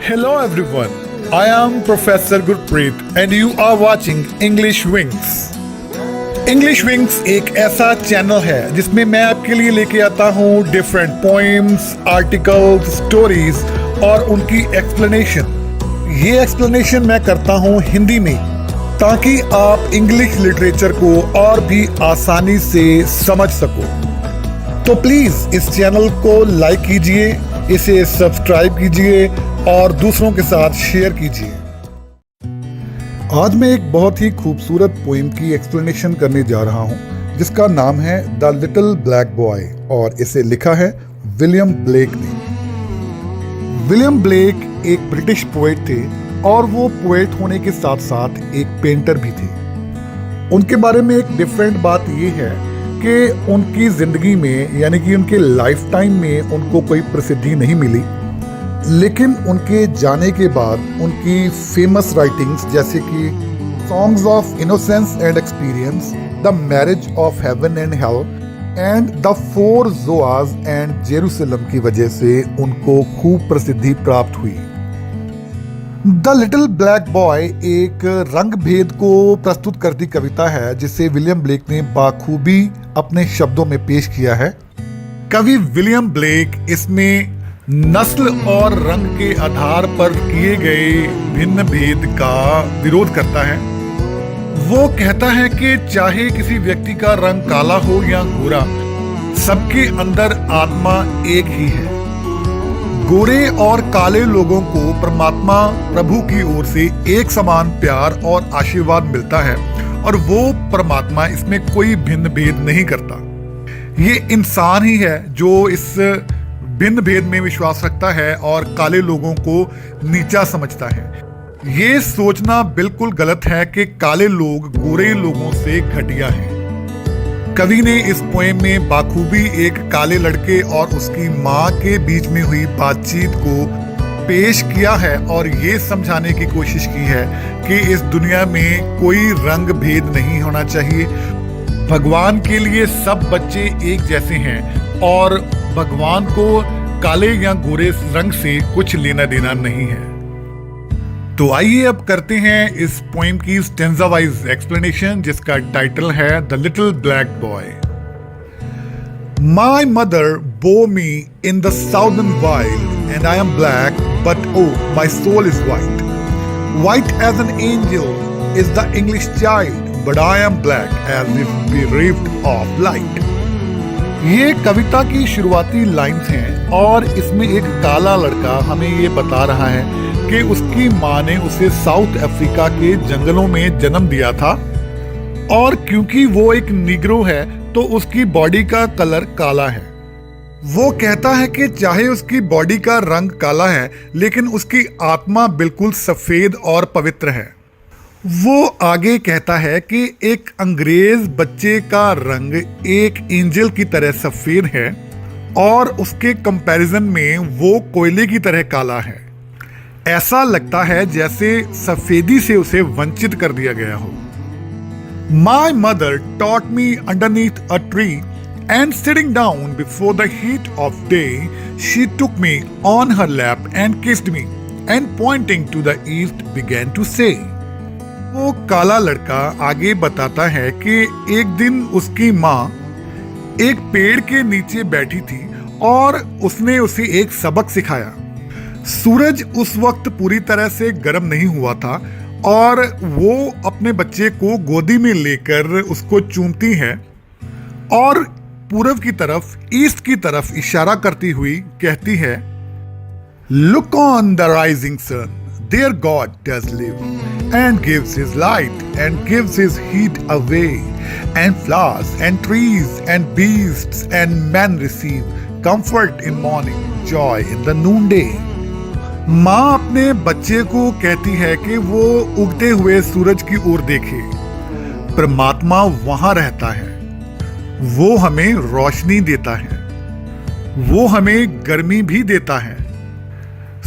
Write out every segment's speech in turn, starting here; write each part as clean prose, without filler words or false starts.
Hello everyone, I am Professor Gurpreet and you are watching English Wings. English Wings एक ऐसा channel है जिसमें मैं आपके लिए लेके आता हूँ डिफरेंट पोएम्स, आर्टिकल्स, स्टोरीज और उनकी एक्सप्लेनेशन। ये एक्सप्लेनेशन मैं करता हूँ हिंदी में ताकि आप इंग्लिश लिटरेचर को और भी आसानी से समझ सको। तो प्लीज इस चैनल को लाइक कीजिए, इसे सब्सक्राइब कीजिए और दूसरों के साथ शेयर कीजिए। आज मैं एक बहुत ही खूबसूरत पोएम की एक्सप्लेनेशन करने जा रहा हूं जिसका नाम है द लिटिल ब्लैक बॉय और इसे लिखा है विलियम ब्लेक ने। विलियम ब्लेक एक ब्रिटिश पोएट थे और वो पोएट होने के साथ साथ एक पेंटर भी थे। उनके बारे में एक डिफरेंट बात ये है कि उनकी जिंदगी में यानी कि उनके लाइफ टाइम में उनको कोई प्रसिद्धि नहीं मिली, लेकिन उनके जाने के बाद उनकी फेमस राइटिंग्स जैसे कि songs of innocence and experience, the marriage of heaven and hell and the four Zoas and Jerusalem की वजह से उनको खूब प्रसिद्धि प्राप्त हुई। द लिटिल ब्लैक बॉय एक रंग भेद को प्रस्तुत करती कविता है जिसे विलियम ब्लेक ने बाखूबी अपने शब्दों में पेश किया है। कवि विलियम ब्लेक इसमें नस्ल और रंग के आधार पर किए गए भिन्न भेद का विरोध करता है। वो कहता है कि चाहे किसी व्यक्ति का रंग काला हो या गोरा, सबके अंदर आत्मा एक ही है। गोरे और काले लोगों को परमात्मा प्रभु की ओर से एक समान प्यार और आशीर्वाद मिलता है और वो परमात्मा इसमें कोई भिन्न भेद नहीं करता। ये इंसान ही है जो इस भिन्न भेद में विश्वास रखता है और काले लोगों को नीचा समझता है। ये सोचना बिल्कुल गलत है कि काले लोग गोरे लोगों से घटिया हैं। कवि ने इस पोएम में बाखूबी एक काले लड़के और उसकी माँ के बीच में हुई बातचीत को पेश किया है और ये समझाने की कोशिश की है कि इस दुनिया में कोई रंग भेद नहीं होना चाहिए। भगवान के लिए सब बच्चे एक जैसे हैं और भगवान को काले या गोरे रंग से कुछ लेना देना नहीं है। तो आइए अब करते हैं इस पोएम की स्टेंजा वाइज एक्सप्लेनेशन जिसका टाइटल है the little black boy. My mother bore me in the southern wild and I am black but oh my soul is white. White as an angel is the English child but I am black as if bereft of light. ये कविता की शुरुआती lines हैं और इसमें एक काला लड़का हमें ये बता रहा है कि उसकी माँ ने उसे साउथ अफ्रीका के जंगलों में जन्म दिया था और क्योंकि वो एक निग्रो है तो उसकी बॉडी का कलर काला है। वो कहता है कि चाहे उसकी बॉडी का रंग काला है लेकिन उसकी आत्मा बिल्कुल सफेद और पवित्र है। वो आगे कहता है कि एक अंग्रेज बच्चे का रंग एक एंजल की तरह सफेद है और उसके कंपैरिजन में वो कोयले की तरह काला है। ऐसा लगता है जैसे सफेदी से उसे वंचित कर दिया गया हो। My mother taught me underneath a tree and sitting down before the heat of day, she took me on her lap and kissed me and pointing to the east began to say. वो काला लड़का आगे बताता है कि एक दिन उसकी माँ एक पेड़ के नीचे बैठी थी और उसने उसे एक सबक सिखाया। सूरज उस वक्त पूरी तरह से गर्म नहीं हुआ था और वो अपने बच्चे को गोदी में लेकर उसको चूमती है और पूरब की तरफ, ईस्ट की तरफ इशारा करती हुई कहती है, look on the rising sun, there God does live and gives his light and gives his heat away and flowers and trees and beasts and men receive comfort in morning, joy in the noonday. माँ अपने बच्चे को कहती है कि वो उगते हुए सूरज की ओर देखे। परमात्मा वहां रहता है, वो हमें रोशनी देता है, वो हमें गर्मी भी देता है।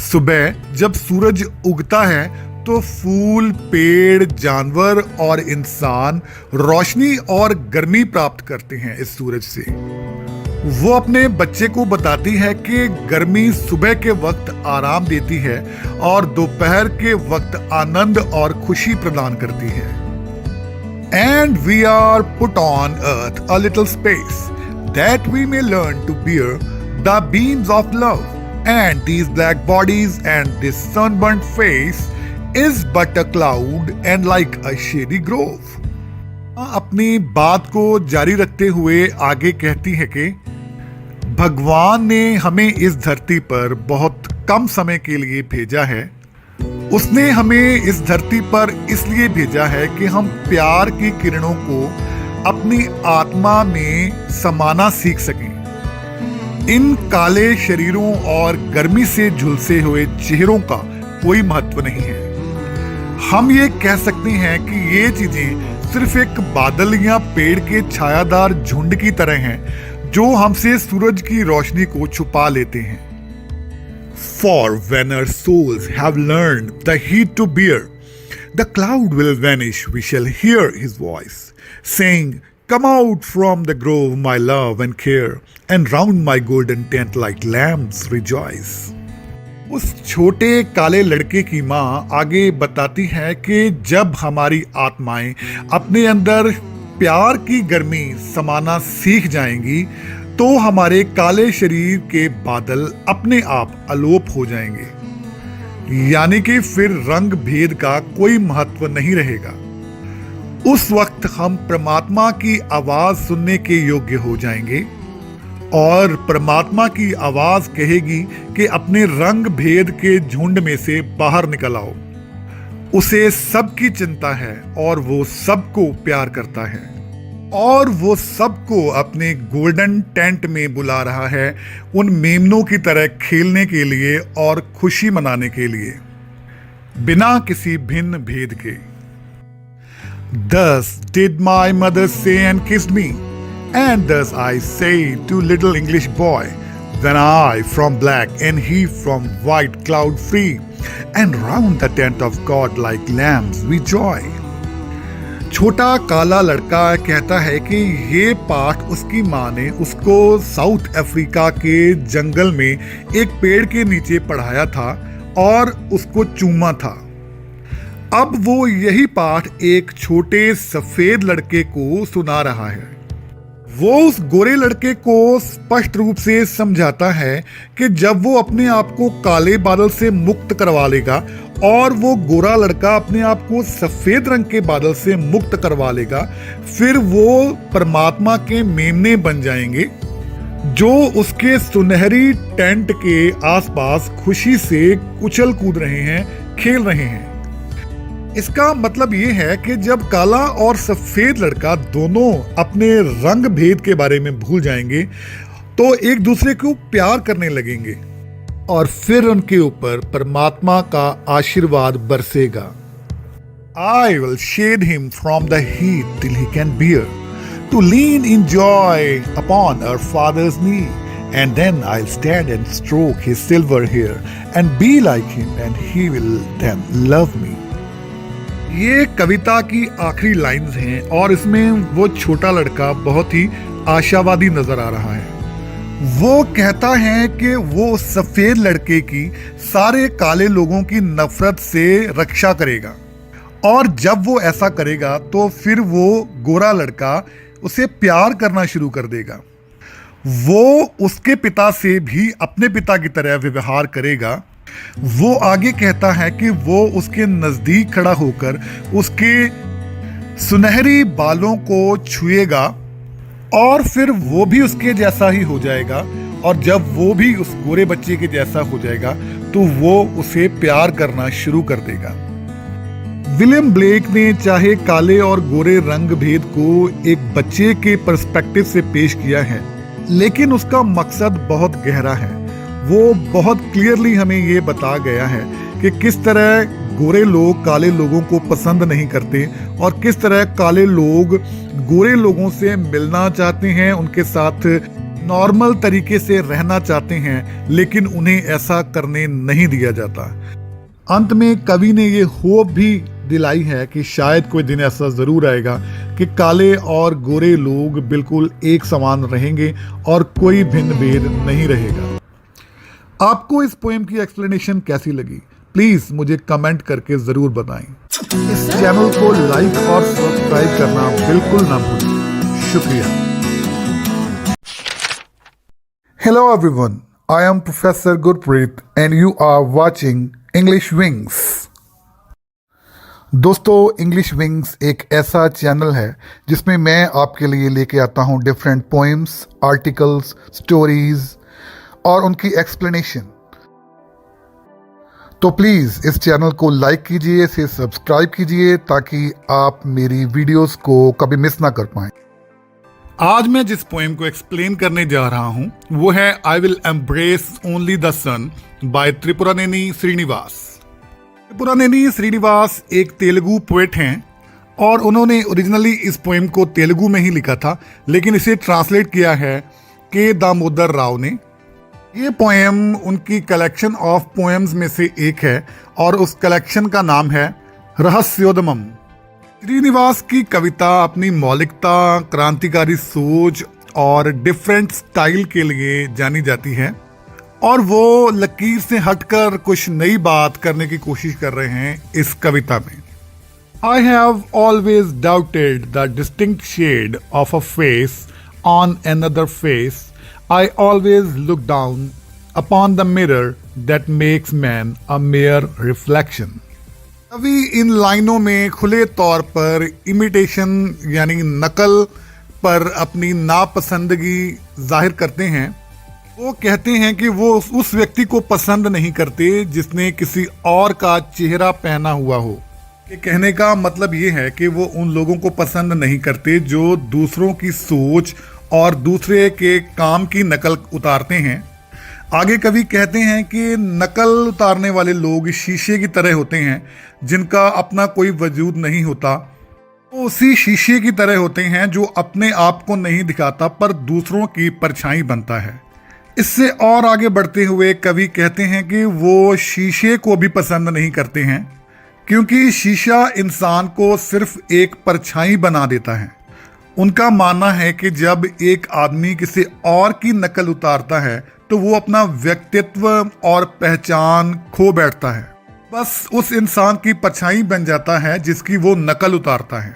सुबह जब सूरज उगता है तो फूल, पेड़, जानवर और इंसान रोशनी और गर्मी प्राप्त करते हैं इस सूरज से। वो अपने बच्चे को बताती है कि गर्मी सुबह के वक्त आराम देती है और दोपहर के वक्त आनंद और खुशी प्रदान करती है। And we are put on earth a little space that we may learn to bear the beams of love and these black bodies and this sunburned face is but a cloud and like a shady grove. अपनी बात को जारी रखते हुए आगे कहती है कि भगवान ने हमें इस धरती पर बहुत कम समय के लिए भेजा है। उसने हमें इस धरती पर इसलिए भेजा है कि हम प्यार की किरणों को अपनी आत्मा में समाना सीख सकें। इन काले शरीरों और गर्मी से झुलसे हुए चेहरों का कोई महत्व नहीं है। हम ये कह सकते हैं कि ये चीजें सिर्फ एक बादल या पेड़ के छायादार झुंड की तरह हैं जो हमसे सूरज की रोशनी को छुपा लेते हैं। For when our souls have learned the heat to bear, the cloud will vanish. We shall hear his voice saying, "Come out from the grove, my love and care, and round my golden tent like lambs rejoice." उस छोटे काले लड़के की माँ आगे बताती है कि जब हमारी आत्माएं अपने अंदर प्यार की गर्मी समाना सीख जाएंगी तो हमारे काले शरीर के बादल अपने आप अलोप हो जाएंगे। यानी कि फिर रंग भेद का कोई महत्व नहीं रहेगा। उस वक्त हम परमात्मा की आवाज सुनने के योग्य हो जाएंगे और परमात्मा की आवाज कहेगी कि अपने रंग भेद के झुंड में से बाहर निकल आओ। उसे सबकी चिंता है और वो सबको प्यार करता है और वो सबको अपने गोल्डन टेंट में बुला रहा है उन मेमनों की तरह खेलने के लिए और खुशी मनाने के लिए बिना किसी भिन्न भेद के। Thus did my mother say and kissed me, and thus I say to little English boy, when I from black and he from white cloud free, and round the tent of God like lambs we joy. छोटा काला लड़का कहता है कि ये पाठ उसकी माँ ने उसको साउथ अफ्रीका के जंगल में एक पेड़ के नीचे पढ़ाया था और उसको चूमा था। अब वो यही पाठ एक छोटे सफेद लड़के को सुना रहा है। वो उस गोरे लड़के को स्पष्ट रूप से समझाता है कि जब वो अपने आप को काले बादल से मुक्त करवा लेगा और वो गोरा लड़का अपने आप को सफेद रंग के बादल से मुक्त करवा लेगा, फिर वो परमात्मा के मेमने बन जाएंगे जो उसके सुनहरी टेंट के आसपास खुशी से उछल कूद रहे हैं, खेल रहे हैं। इसका मतलब ये है कि जब काला और सफेद लड़का दोनों अपने रंग भेद के बारे में भूल जाएंगे तो एक दूसरे को प्यार करने लगेंगे और फिर उनके ऊपर परमात्मा का आशीर्वाद बरसेगा। I will shade him from the heat till he can bear, to lean in joy upon our father's knee, and then I'll stand and stroke his silver hair and be like him, and he will then love me. ये कविता की आखिरी lines हैं और इसमें वो छोटा लड़का बहुत ही आशावादी नजर आ रहा है। वो कहता है कि वो सफेद लड़के की सारे काले लोगों की नफरत से रक्षा करेगा और जब वो ऐसा करेगा तो फिर वो गोरा लड़का उसे प्यार करना शुरू कर देगा। वो उसके पिता से भी अपने पिता की तरह व्यवहार करेगा। वो आगे कहता है कि वो उसके नजदीक खड़ा होकर उसके सुनहरी बालों को छुएगा और फिर वो भी उसके जैसा ही हो जाएगा और जब वो भी उस गोरे बच्चे के जैसा हो जाएगा तो वो उसे प्यार करना शुरू कर देगा। विलियम ब्लेक ने चाहे काले और गोरे रंग भेद को एक बच्चे के पर्सपेक्टिव से पेश किया है, लेकिन उसका मकसद बहुत गहरा है। वो बहुत क्लियरली हमें ये बता गया है कि किस तरह गोरे लोग काले लोगों को पसंद नहीं करते और किस तरह काले लोग गोरे लोगों से मिलना चाहते हैं, उनके साथ नॉर्मल तरीके से रहना चाहते हैं, लेकिन उन्हें ऐसा करने नहीं दिया जाता। अंत में कवि ने ये होप भी दिलाई है कि शायद कोई दिन ऐसा जरूर आएगा कि काले और गोरे लोग बिल्कुल एक समान रहेंगे और कोई भिन्न भेद नहीं रहेगा। आपको इस पोएम की एक्सप्लेनेशन कैसी लगी, प्लीज मुझे कमेंट करके जरूर बताएं। इस चैनल को लाइक और सब्सक्राइब करना बिल्कुल ना भूलें। शुक्रिया। Hello everyone, I am Professor Gurpreet and you are watching English Wings। दोस्तों, इंग्लिश विंग्स एक ऐसा चैनल है जिसमें मैं आपके लिए लेके आता हूँ डिफरेंट पोएम्स, आर्टिकल्स, स्टोरीज और उनकी एक्सप्लेनेशन। तो प्लीज़ इस चैनल को लाइक कीजिए, इसे सब्सक्राइब कीजिए ताकि आप मेरी वीडियोस को कभी मिस ना कर पाएं। आज मैं जिस पोएम को एक्सप्लेन करने जा रहा हूं वो है I will embrace only the sun by Tripuraneni Srinivas. Tripuraneni Srinivas एक तेलुगु पोएट हैं और उन्होंने ओरिजिनली इस पोएम को तेलुगु में ही लिखा था, लेकिन इसे ट्रांसलेट किया है के दामोदर राव ने। ये पोएम उनकी कलेक्शन ऑफ पोएम्स में से एक है और उस कलेक्शन का नाम है रहस्योद्यमम। श्रीनिवास की कविता अपनी मौलिकता, क्रांतिकारी सोच और डिफरेंट स्टाइल के लिए जानी जाती है और वो लकीर से हटकर कुछ नई बात करने की कोशिश कर रहे हैं इस कविता में। I have always doubted the distinct shade of a face on another face. I always look down upon the mirror that makes man a mere reflection। कवि इन लाइनों में खुले तौर पर इमिटेशन यानी नकल पर अपनी नापसंदगी जाहिर करते हैं। वो कहते हैं कि वो उस व्यक्ति को पसंद नहीं करते जिसने किसी और का चेहरा पहना हुआ हो। ये कहने का मतलब ये है कि वो उन लोगों को पसंद नहीं करते जो दूसरों की सोच और दूसरे के काम की नकल उतारते हैं। आगे कवि कहते हैं कि नकल उतारने वाले लोग शीशे की तरह होते हैं जिनका अपना कोई वजूद नहीं होता। वो उसी शीशे की तरह होते हैं जो अपने आप को नहीं दिखाता पर दूसरों की परछाई बनता है। इससे और आगे बढ़ते हुए कवि कहते हैं कि वो शीशे को भी पसंद नहीं करते हैं क्योंकि शीशा इंसान को सिर्फ एक परछाई बना देता है। उनका मानना है कि जब एक आदमी किसी और की नकल उतारता है तो वो अपना व्यक्तित्व और पहचान खो बैठता है, बस उस इंसान की परछाई बन जाता है जिसकी वो नकल उतारता है।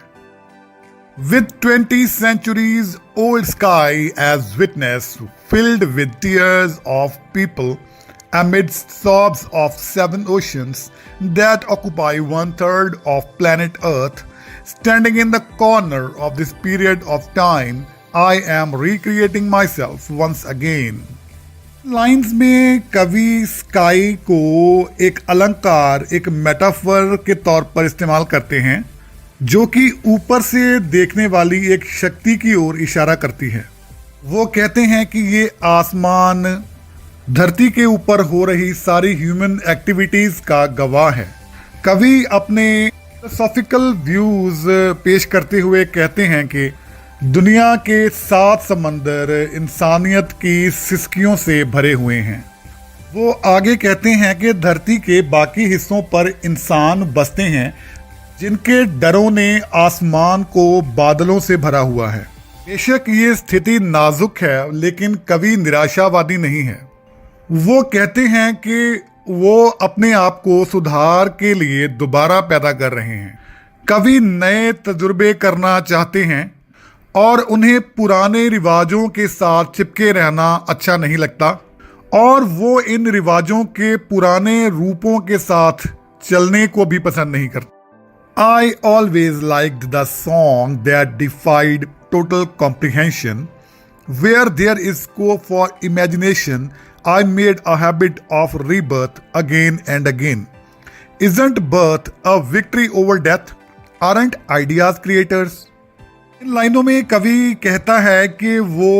With 20 centuries old sky as witness, filled with tears of people, amidst sobs of 7 oceans that occupy 1/3 of planet Earth, standing in the corner of this period of time, I am recreating myself once again। Lines में कवि sky को एक अलंकार, एक metaphor के तौर पर इस्तेमाल करते हैं जो कि ऊपर से देखने वाली एक शक्ति की ओर इशारा करती है। वो कहते हैं कि ये आसमान धरती के ऊपर हो रही सारी ह्यूमन एक्टिविटीज का गवाह है। कवि अपने फिलोसॉफिकल व्यूज पेश करते हुए कहते हैं कि दुनिया के 7 समंदर इंसानियत की सिसकियों से भरे हुए हैं। वो आगे कहते हैं कि धरती के बाकी हिस्सों पर इंसान बसते हैं जिनके डरों ने आसमान को बादलों से भरा हुआ है। बेशक ये स्थिति नाजुक है लेकिन कवि निराशावादी नहीं है। वो कहते हैं कि वो अपने आप को सुधार के लिए दोबारा पैदा कर रहे हैं। कवि नए तजुर्बे करना चाहते हैं और उन्हें पुराने रिवाजों के साथ चिपके रहना अच्छा नहीं लगता और वो इन रिवाजों के पुराने रूपों के साथ चलने को भी पसंद नहीं करते। I always liked the song that defied total comprehension. Where there is scope for imagination, I made a habit of rebirth again and again. Isn't birth a victory over death? Aren't ideas creators? इन लाइनों में कवि कहता है कि वो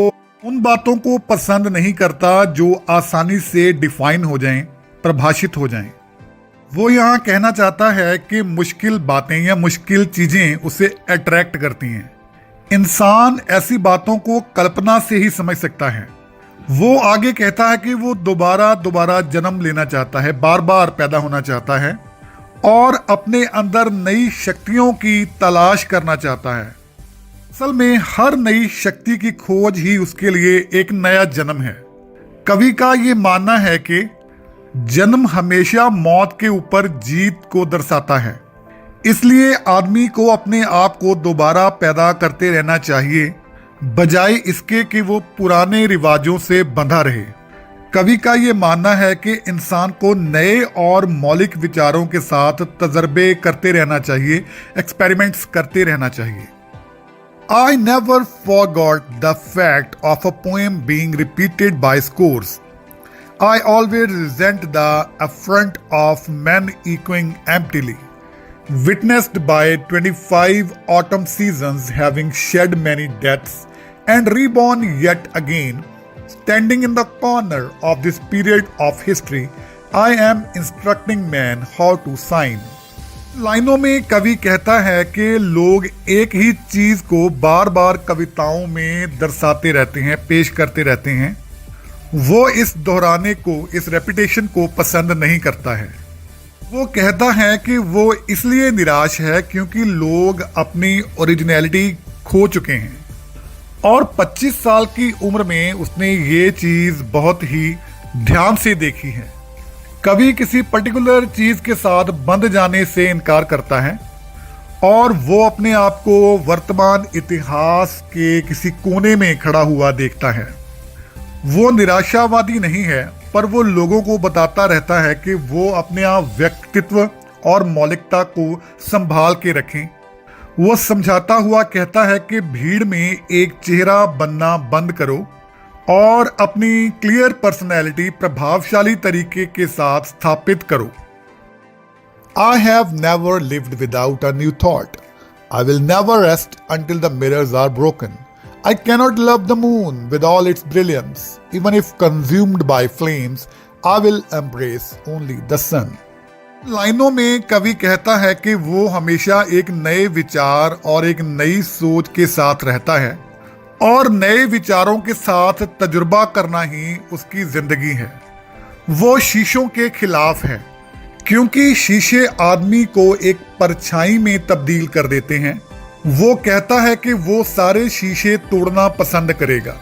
उन बातों को पसंद नहीं करता जो आसानी से डिफाइन हो जाएं, परिभाषित हो जाएं। वो यहाँ कहना चाहता है कि मुश्किल बातें या मुश्किल चीजें उसे अट्रैक्ट करती हैं। इंसान ऐसी बातों को कल्पना से ही समझ सकता है। वो आगे कहता है कि वो दोबारा जन्म लेना चाहता है, बार बार पैदा होना चाहता है और अपने अंदर नई शक्तियों की तलाश करना चाहता है। असल में हर नई शक्ति की खोज ही उसके लिए एक नया जन्म है। कवि का ये मानना है कि जन्म हमेशा मौत के ऊपर जीत को दर्शाता है, इसलिए आदमी को अपने आप को दोबारा पैदा करते रहना चाहिए, बजाय इसके कि वो पुराने रिवाजों से बंधा रहे। कवि का ये मानना है कि इंसान को नए और मौलिक विचारों के साथ तजर्बे करते रहना चाहिए, एक्सपेरिमेंट्स करते रहना चाहिए। I never forgot the fact of a poem being repeated by scores. I always resent the affront of men echoing emptily, witnessed by 25 autumn seasons having shed many deaths and reborn yet again. Standing in the corner of this period of history, I am instructing men how to sign. लाइनों में कवि कहता है कि लोग एक ही चीज को बार बार कविताओं में दर्शाते रहते हैं, पेश करते रहते हैं। वो इस दोहराने को, इस रेपिटेशन को पसंद नहीं करता है। वो कहता है कि वो इसलिए निराश है क्योंकि लोग अपनी ओरिजिनलिटी खो चुके हैं। और 25 साल की उम्र में उसने ये चीज बहुत ही ध्यान से देखी है। कभी किसी पर्टिकुलर चीज के साथ बंध जाने से इनकार करता है और वो अपने आप को वर्तमान इतिहास के किसी कोने में खड़ा हुआ देखता है। वो निराशावादी नहीं है, पर वो लोगों को बताता रहता है कि वो अपने आप व्यक्तित्व और मौलिकता को संभाल के रखें। वो समझाता हुआ कहता है कि भीड़ में एक चेहरा बनना बंद करो और अपनी क्लियर पर्सनैलिटी प्रभावशाली तरीके के साथ स्थापित करो। I have never lived without a new thought. I will never rest until the mirrors are broken. I cannot love the moon with all its brilliance. Even if consumed by flames, I will embrace only the sun. लाइनों में कवि कहता है कि वो हमेशा एक नए विचार और एक नई सोच के साथ रहता है और नए विचारों के साथ तजुर्बा करना ही उसकी जिंदगी है। वो शीशों के खिलाफ है क्योंकि शीशे आदमी को एक परछाई में तब्दील कर देते हैं। वो कहता है कि वो सारे शीशे तोड़ना पसंद करेगा।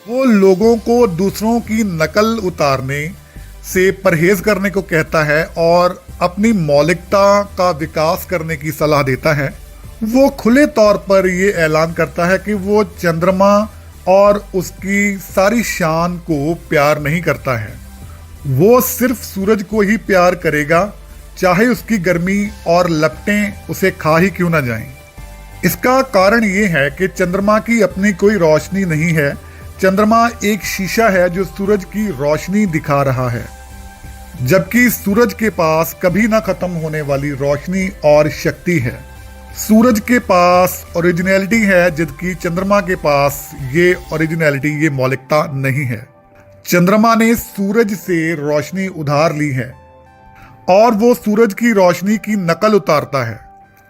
वो लोगों को दूसरों की नकल उतारने से परहेज करने को कहता है और अपनी मौलिकता का विकास करने की सलाह देता है। वो खुले तौर पर ये ऐलान करता है कि वो चंद्रमा और उसकी सारी शान को प्यार नहीं करता है। वो सिर्फ सूरज को ही प्यार करेगा, चाहे उसकी गर्मी और लपटें उसे खा ही क्यों ना जाएं। इसका कारण ये है कि चंद्रमा की अपनी कोई रोशनी नहीं है। चंद्रमा एक शीशा है जो सूरज की रोशनी दिखा रहा है, जबकि सूरज के पास कभी ना खत्म होने वाली रोशनी और शक्ति है। सूरज के पास ओरिजिनलिटी है, जबकि चंद्रमा के पास ये ओरिजिनलिटी, ये मौलिकता नहीं है। चंद्रमा ने सूरज से रोशनी उधार ली है और वो सूरज की रोशनी की नकल उतारता है।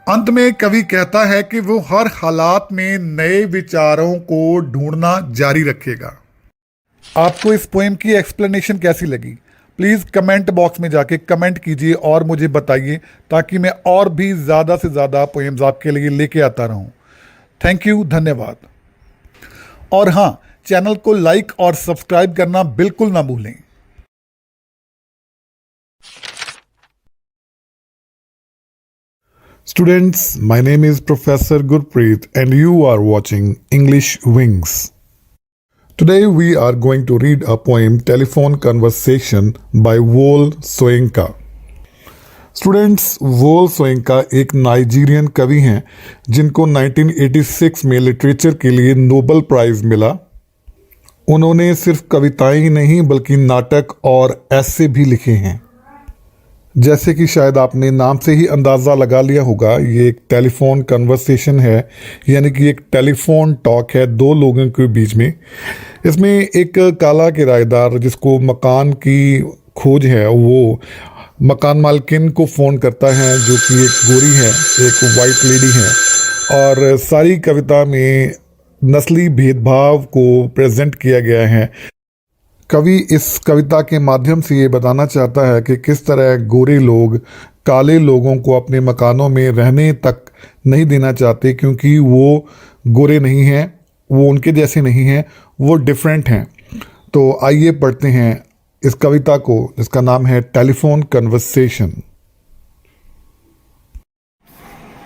अंत में कवि कहता है कि वो हर हालात में नए विचारों को ढूंढना जारी रखेगा। आपको इस पोएम की एक्सप्लेनेशन कैसी लगी? प्लीज़ कमेंट बॉक्स में जाके कमेंट कीजिए और मुझे बताइए, ताकि मैं और भी ज़्यादा से ज़्यादा पोएम्स आपके लिए लेके आता रहूं। थैंक यू, धन्यवाद। और हाँ, चैनल को लाइक और सब्सक्राइब करना बिल्कुल ना भूलें। Students, my name is Professor Gurpreet and you are watching English Wings. Today we are going to read a poem, Telephone Conversation by Wole Soyinka. Students, Wole Soyinka एक Nigerian कवि हैं जिनको 1986 में लिटरेचर के लिए नोबेल प्राइज़ मिला। उन्होंने सिर्फ कविताएं ही नहीं बल्कि नाटक और ऐसे भी लिखे हैं। जैसे कि शायद आपने नाम से ही अंदाज़ा लगा लिया होगा, ये एक टेलीफोन कन्वर्सेशन है, यानी कि एक टेलीफोन टॉक है दो लोगों के बीच में। इसमें एक काला किराएदार जिसको मकान की खोज है, वो मकान मालकिन को फ़ोन करता है जो कि एक गोरी है, एक वाइट लेडी है, और सारी कविता में नस्ली भेदभाव को प्रेजेंट किया गया है। कवि इस कविता के माध्यम से ये बताना चाहता है कि किस तरह गोरे लोग काले लोगों को अपने मकानों में रहने तक नहीं देना चाहते, क्योंकि वो गोरे नहीं हैं, वो उनके जैसे नहीं हैं, वो डिफरेंट हैं। तो आइए पढ़ते हैं इस कविता को जिसका नाम है telephone conversation.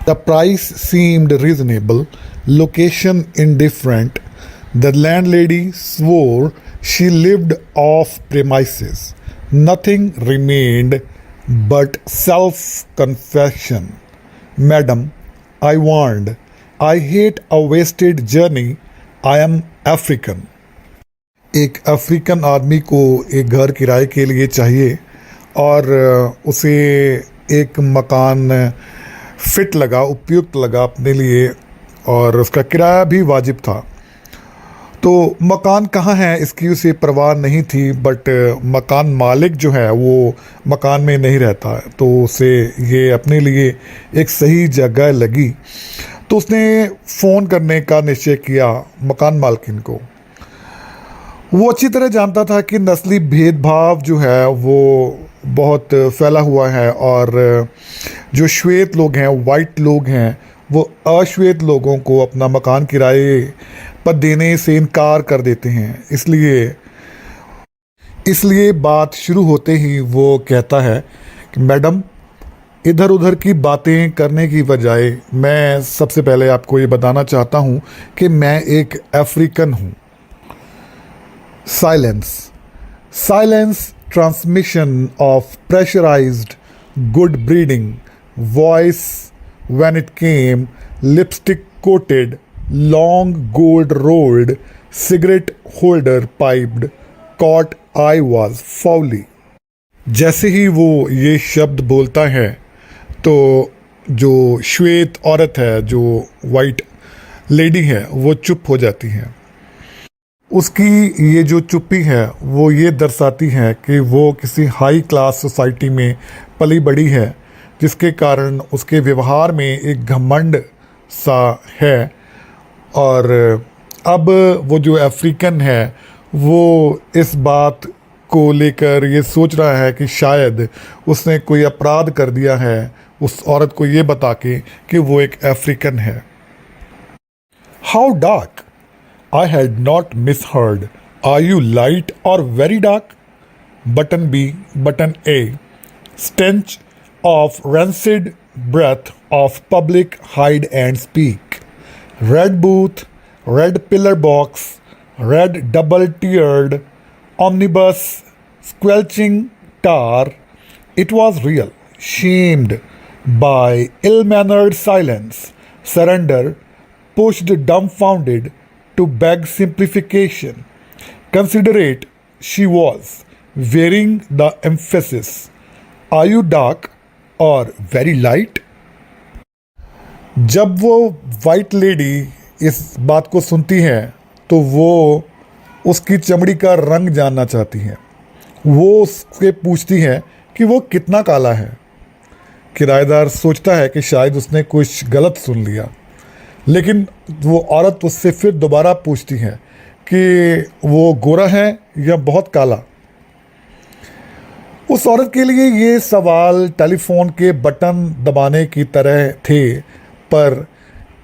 The price seemed reasonable, location indifferent. The landlady swore she lived off premises. Nothing remained but self confession. Madam, I warned, I hate a wasted journey. I am African. एक African आदमी को एक घर किराए के लिए चाहिए और उसे एक मकान फिट लगा, उपयुक्त लगा अपने लिए, और उसका किराया भी वाजिब था। तो मकान कहाँ है इसकी उसे परवाह नहीं थी, बट मकान मालिक जो है वो मकान में नहीं रहता है, तो उसे ये अपने लिए एक सही जगह लगी। तो उसने फ़ोन करने का निश्चय किया मकान मालकिन को। वो अच्छी तरह जानता था कि नस्ली भेदभाव जो है वो बहुत फैला हुआ है, और जो श्वेत लोग हैं, वाइट लोग हैं, वो अश्वेत लोगों को अपना मकान किराए पर देने से इनकार कर देते हैं। इसलिए बात शुरू होते ही वो कहता है कि मैडम, इधर उधर की बातें करने की बजाय मैं सबसे पहले आपको ये बताना चाहता हूँ कि मैं एक अफ्रीकन हूँ। Silence, transmission of pressurized good breeding voice when it came, lipstick coated, long gold rolled, cigarette holder piped, caught I was foully. जैसे ही वो ये शब्द बोलता है तो जो श्वेत औरत है, जो वाइट लेडी है, वो चुप हो जाती है। उसकी ये जो चुप्पी है वो ये दर्शाती है कि वो किसी हाई क्लास सोसाइटी में पली बड़ी है, जिसके कारण उसके व्यवहार में एक घमंड सा है। और अब वो जो अफ्रीकन है वो इस बात को लेकर ये सोच रहा है कि शायद उसने कोई अपराध कर दिया है उस औरत को ये बता के कि वो एक अफ्रीकन है। How dark? I had not misheard. Are you light or very dark? Button B, button A. Stench of rancid breath of public hide and speak. Red booth, red pillar box, red double-tiered omnibus, squelching tar. It was real. Shamed by ill-mannered silence, surrender, pushed dumbfounded to beg simplification. Considerate she was, wearing the emphasis. Are you dark or very light? जब वो white lady इस बात को सुनती है तो वो उसकी चमड़ी का रंग जानना चाहती है। वो उससे पूछती है कि वो कितना काला है। किराएदार सोचता है कि शायद उसने कुछ गलत सुन लिया, लेकिन वो औरत उससे फिर दोबारा पूछती है कि वो गोरा है या बहुत काला। उस औरत के लिए ये सवाल टेलीफोन के बटन दबाने की तरह थे, पर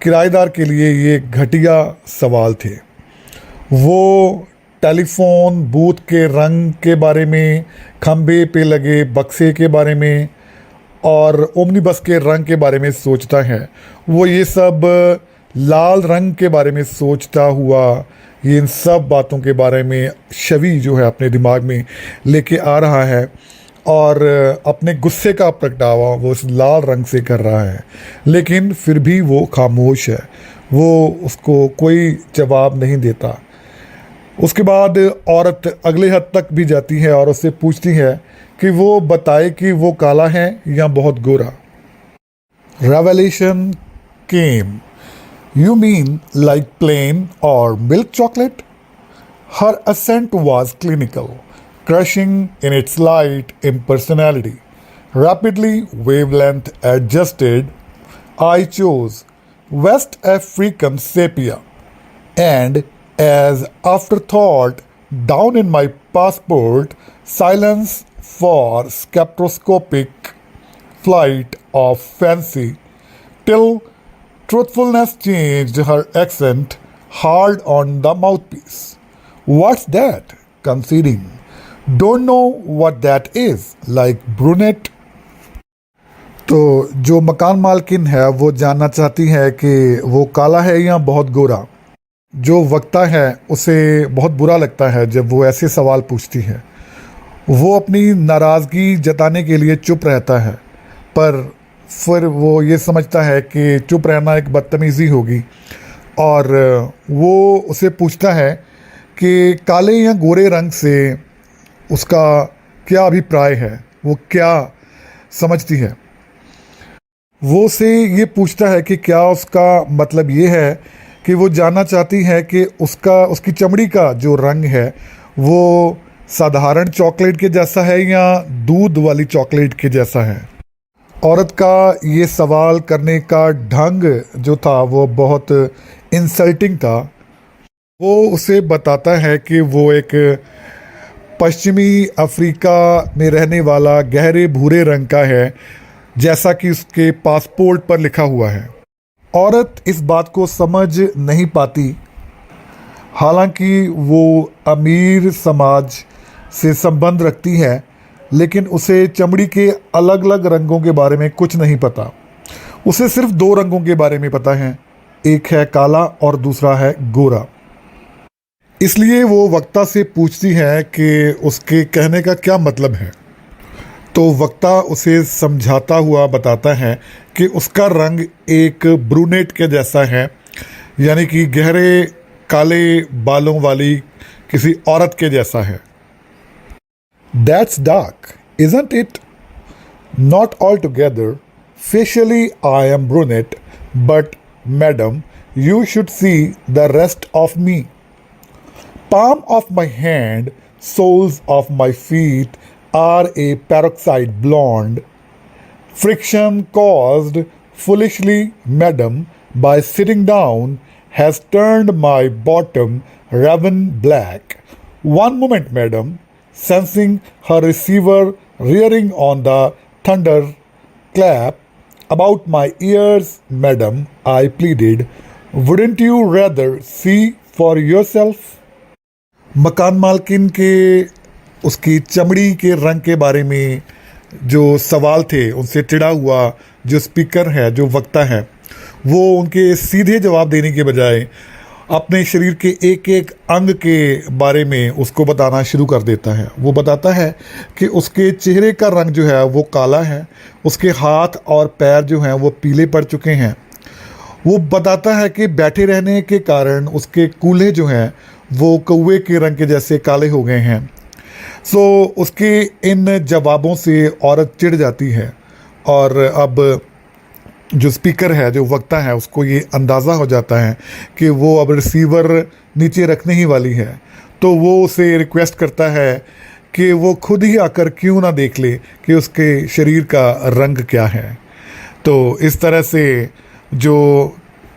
किराएदार के लिए ये घटिया सवाल थे। वो टेलीफोन बूथ के रंग के बारे में, खंबे पे लगे बक्से के बारे में और ओमनीबस के रंग के बारे में सोचता है। वो ये सब लाल रंग के बारे में सोचता हुआ ये इन सब बातों के बारे में छवि जो है अपने दिमाग में लेके आ रहा है, और अपने गुस्से का प्रगटावा वो उस लाल रंग से कर रहा है। लेकिन फिर भी वो खामोश है, वो उसको कोई जवाब नहीं देता। उसके बाद औरत अगले हद तक भी जाती है और उससे पूछती है कि वो बताए कि वो काला है या बहुत गोरा। Revelation came. You mean like plain or milk chocolate? Her accent was clinical, crushing in its light impersonality. Rapidly wavelength adjusted, I chose West African sepia, and as afterthought down in my passport, silence for spectroscopic flight of fancy till truthfulness changed her accent hard on the mouthpiece. What's that? Conceding. Don't know what that is. Like brunette. तो जो मकान मालकिन है वो जानना चाहती है कि वो काला है या बहुत गोरा। जो वक्ता है उसे बहुत बुरा लगता है जब वो ऐसे सवाल पूछती है। वो अपनी नाराज़गी जताने के लिए चुप रहता है, पर फिर वो ये समझता है कि चुप रहना एक बदतमीज़ी होगी और वो उसे पूछता है कि काले या गोरे रंग से उसका क्या अभिप्राय है, वो क्या समझती है। वो उसे ये पूछता है कि क्या उसका मतलब ये है कि वो जानना चाहती है कि उसकी चमड़ी का जो रंग है वो साधारण चॉकलेट के जैसा है या दूध वाली चॉकलेट के जैसा है। औरत का ये सवाल करने का ढंग जो था वो बहुत इंसल्टिंग था। वो उसे बताता है कि वो एक पश्चिमी अफ्रीका में रहने वाला गहरे भूरे रंग का है, जैसा कि उसके पासपोर्ट पर लिखा हुआ है। औरत इस बात को समझ नहीं पाती, हालांकि वो अमीर समाज से संबंध रखती है, लेकिन उसे चमड़ी के अलग अलग रंगों के बारे में कुछ नहीं पता। उसे सिर्फ दो रंगों के बारे में पता है, एक है काला और दूसरा है गोरा। इसलिए वो वक्ता से पूछती है कि उसके कहने का क्या मतलब है। तो वक्ता उसे समझाता हुआ बताता है कि उसका रंग एक ब्रूनेट के जैसा है, यानी कि गहरे काले बालों वाली किसी औरत के जैसा है। That's dark, isn't it? Not altogether. Facially, I am brunette, but madam, you should see the rest of me. Palm of my hand, soles of my feet are a peroxide blonde. Friction caused foolishly, madam, by sitting down has turned my bottom raven black. One moment, madam. Sensing her receiver rearing on the thunder clap about my ears, madam, I pleaded, wouldn't you rather see for yourself? मकान मालकिन के उसकी चमड़ी के रंग के बारे में जो सवाल थे उनसे चिढ़ा हुआ जो स्पीकर है, जो वक्ता है, वो उनके सीधे जवाब देने के बजाय अपने शरीर के एक एक अंग के बारे में उसको बताना शुरू कर देता है। वो बताता है कि उसके चेहरे का रंग जो है वो काला है, उसके हाथ और पैर जो हैं वो पीले पड़ चुके हैं। वो बताता है कि बैठे रहने के कारण उसके कूल्हे जो हैं वो कौवे के रंग के जैसे काले हो गए हैं। सो उसके इन जवाबों से औरत चिढ़ जाती है और अब जो स्पीकर है, जो वक्ता है, उसको ये अंदाज़ा हो जाता है कि वो अब रिसीवर नीचे रखने ही वाली है। तो वो उसे रिक्वेस्ट करता है कि वो खुद ही आकर क्यों ना देख ले कि उसके शरीर का रंग क्या है। तो इस तरह से जो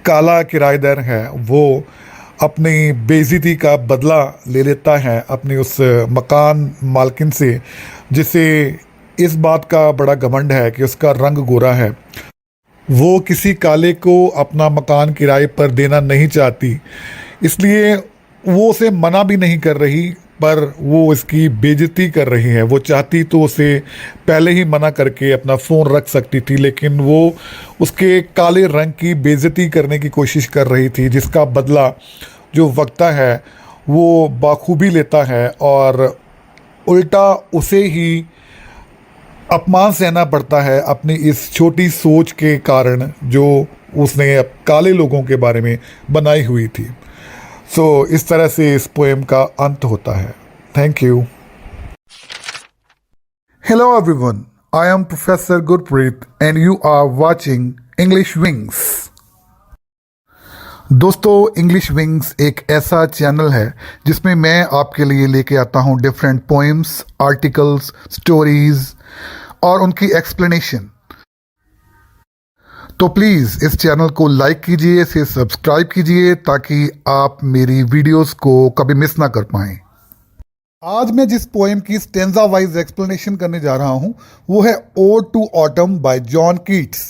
काला किराएदार है वो अपनी बेइज्जती का बदला ले लेता है अपनी उस मकान मालकिन से, जिसे इस बात का बड़ा घमंड है कि उसका रंग गोरा है। वो किसी काले को अपना मकान किराए पर देना नहीं चाहती, इसलिए वो उसे मना भी नहीं कर रही, पर वो इसकी बेइज्जती कर रही है। वो चाहती तो उसे पहले ही मना करके अपना फ़ोन रख सकती थी, लेकिन वो उसके काले रंग की बेइज्जती करने की कोशिश कर रही थी, जिसका बदला जो वक्ता है वो बाखूबी लेता है और उल्टा उसे ही अपमान सहना पड़ता है अपनी इस छोटी सोच के कारण जो उसने काले लोगों के बारे में बनाई हुई थी। सो इस तरह से इस पोएम का अंत होता है। Thank you. Hello everyone, I am professor Gurpreet and you are watching English Wings. दोस्तों, इंग्लिश विंग्स एक ऐसा चैनल है जिसमें मैं आपके लिए लेके आता हूँ डिफरेंट पोएम्स, आर्टिकल्स, स्टोरीज और उनकी एक्सप्लेनेशन। तो प्लीज़ इस चैनल को लाइक कीजिए, इसे सब्सक्राइब कीजिए ताकि आप मेरी वीडियोस को कभी मिस ना कर पाएं। आज मैं जिस पोएम की स्टेंजा वाइज एक्सप्लेनेशन करने जा रहा हूं वो है ode to autumn by John Keats.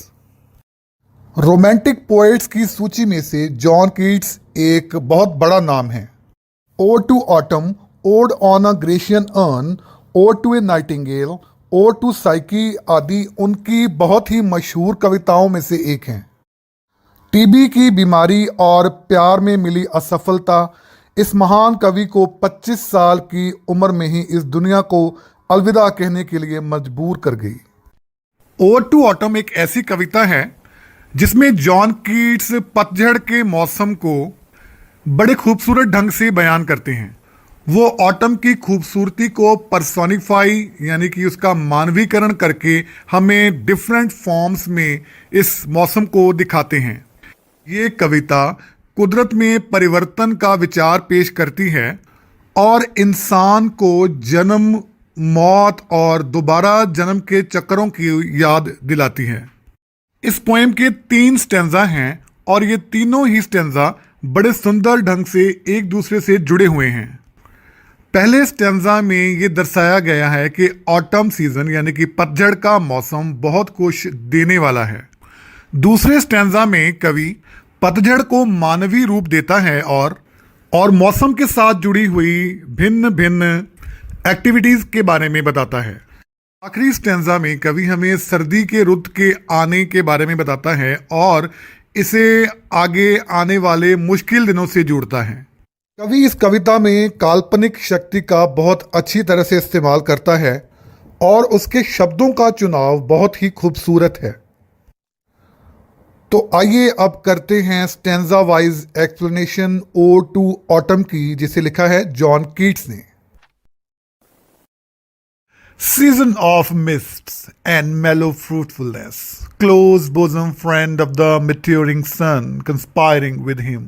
Romantic poets की सूची में से जॉन कीट्स एक बहुत बड़ा नाम है। Ode to autumn, ode on a Grecian urn, ode to a nightingale, ode to Psyche आदि उनकी बहुत ही मशहूर कविताओं में से एक हैं। टीबी की बीमारी और प्यार में मिली असफलता इस महान कवि को 25 साल की उम्र में ही इस दुनिया को अलविदा कहने के लिए मजबूर कर गई। ओड टू ऑटम एक ऐसी कविता है जिसमें जॉन कीट्स पतझड़ के मौसम को बड़े खूबसूरत ढंग से बयान करते हैं। वो ऑटम की खूबसूरती को पर्सोनिफाई यानी कि उसका मानवीकरण करके हमें डिफरेंट फॉर्म्स में इस मौसम को दिखाते हैं। ये कविता कुदरत में परिवर्तन का विचार पेश करती है और इंसान को जन्म, मौत और दोबारा जन्म के चक्रों की याद दिलाती है। इस पोएम के 3 स्टैंजा हैं और ये तीनों ही स्टैंजा बड़े सुंदर ढंग से एक दूसरे से जुड़े हुए हैं। पहले स्टैंजा में ये दर्शाया गया है कि ऑटम सीजन यानी कि पतझड़ का मौसम बहुत कुछ देने वाला है। दूसरे स्टैंजा में कवि पतझड़ को मानवीय रूप देता है और मौसम के साथ जुड़ी हुई भिन्न भिन्न एक्टिविटीज के बारे में बताता है। आखिरी स्टैंजा में कवि हमें सर्दी के रुत के आने के बारे में बताता है और इसे आगे आने वाले मुश्किल दिनों से जोड़ता है। कवि इस कविता में काल्पनिक शक्ति का बहुत अच्छी तरह से इस्तेमाल करता है और उसके शब्दों का चुनाव बहुत ही खूबसूरत है। तो आइए अब करते हैं stanza wise explanation ode to autumn की, जिसे लिखा है जॉन कीट्स ने। Season of mists and mellow fruitfulness, close bosom friend of the maturing sun, conspiring with him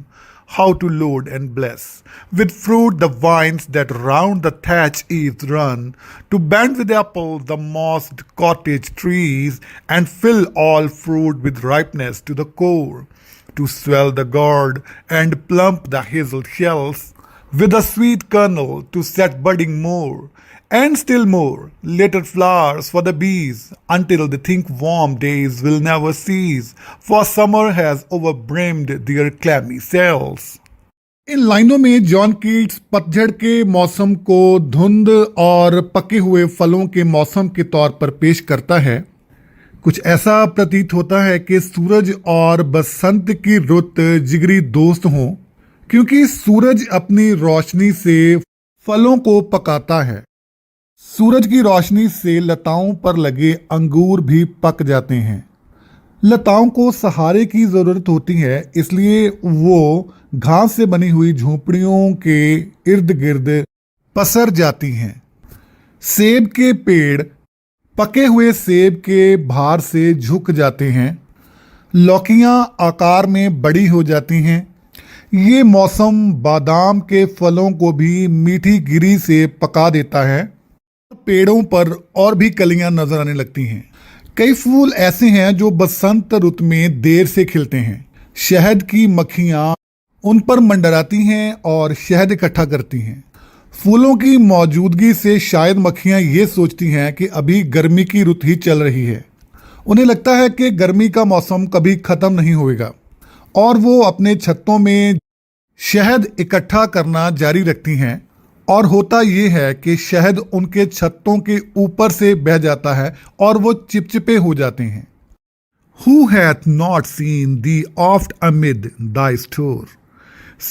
how to load and bless with fruit the vines that round the thatch eaves run, to bend with apple the mossed cottage trees, and fill all fruit with ripeness to the core, to swell the gourd and plump the hazel shells with a sweet kernel, to set budding more and still more later flowers for the bees, until they think warm days will never cease, for summer has overbrimmed their clammy sails. इन लाइनों में John Keats पतझड़ के मौसम को धुंध और पके हुए फलों के मौसम के तौर पर पेश करता है। कुछ ऐसा प्रतीत होता है कि सूरज और बसंत की रुत जिगरी दोस्त हों, क्योंकि सूरज अपनी रोशनी से फलों को पकाता है। सूरज की रोशनी से लताओं पर लगे अंगूर भी पक जाते हैं। लताओं को सहारे की जरूरत होती है, इसलिए वो घास से बनी हुई झोपड़ियों के इर्द गिर्द पसर जाती हैं। सेब के पेड़ पके हुए सेब के भार से झुक जाते हैं। लौकियां आकार में बड़ी हो जाती हैं। ये मौसम बादाम के फलों को भी मीठी गिरी से पका देता है। पेड़ों पर और भी कलियां नजर आने लगती हैं। कई फूल ऐसे हैं जो बसंत रुत में देर से खिलते हैं। शहद की मक्खियां उन पर मंडराती हैं और शहद इकट्ठा करती हैं। फूलों की मौजूदगी से शायद मक्खियां ये सोचती हैं कि अभी गर्मी की रुत ही चल रही है। उन्हें लगता है कि गर्मी का मौसम कभी खत्म नहीं होएगा और वो अपने छत्तों में शहद इकट्ठा करना जारी रखती हैं। और होता ये है कि शहद उनके छत्तों के ऊपर से बह जाता है और वो चिपचिपे हो जाते हैं। Who hath not seen thee oft amid thy store?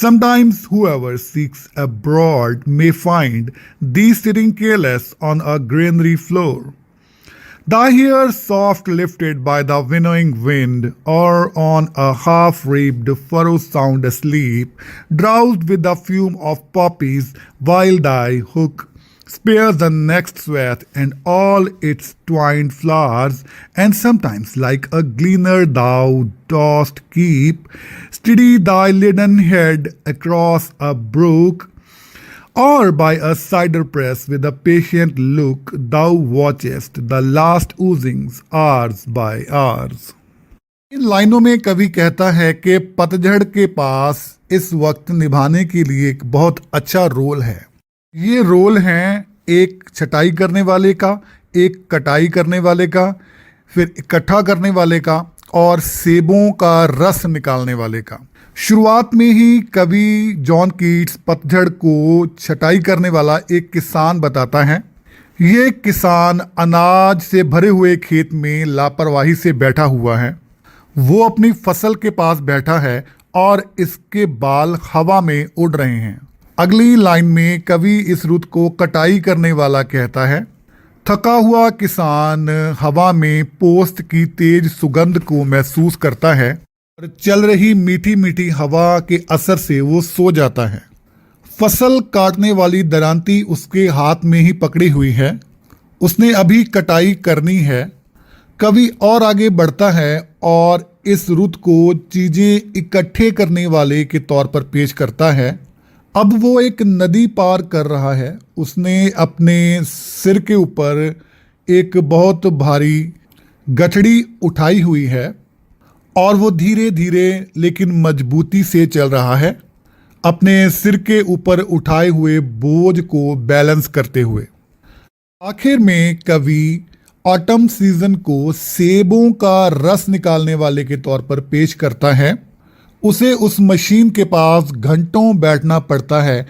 Sometimes whoever seeks abroad may find thee sitting careless on a granary floor. Thy hair soft lifted by the winnowing wind, or on a half-reaped furrow sound asleep, drowsed with the fume of poppies, while thy hook spares the next sweat and all its twined flowers, and sometimes like a gleaner thou dost keep steady thy leaden head across a brook, or by a cider press with a patient look thou watchest the last oozings hours by hours. इन लाइनों में कवि कहता है कि पतझड़ के पास इस वक्त निभाने के लिए एक बहुत अच्छा रोल है। ये रोल हैं एक छटाई करने वाले का, एक कटाई करने वाले का, फिर इकट्ठा करने वाले का और सेबों का रस निकालने वाले का। शुरुआत में ही कवि जॉन कीट्स पतझड़ को छटाई करने वाला एक किसान बताता है। ये किसान अनाज से भरे हुए खेत में लापरवाही से बैठा हुआ है। वो अपनी फसल के पास बैठा है और इसके बाल हवा में उड़ रहे हैं। अगली लाइन में कवि इस रुत को कटाई करने वाला कहता है। थका हुआ किसान हवा में पोस्त की तेज सुगंध को महसूस करता है और चल रही मीठी मीठी हवा के असर से वो सो जाता है। फसल काटने वाली दरांती उसके हाथ में ही पकड़ी हुई है। उसने अभी कटाई करनी है। कवि और आगे बढ़ता है और इस रुत को चीजें इकट्ठे करने वाले के तौर पर पेश करता है। अब वो एक नदी पार कर रहा है। उसने अपने सिर के ऊपर एक बहुत भारी गठड़ी उठाई हुई है और वो धीरे धीरे लेकिन मजबूती से चल रहा है, अपने सिर के ऊपर उठाए हुए बोझ को बैलेंस करते हुए। आखिर में कवि ऑटम सीजन को सेबों का रस निकालने वाले के तौर पर पेश करता है। उसे उस मशीन के पास घंटों बैठना पड़ता है।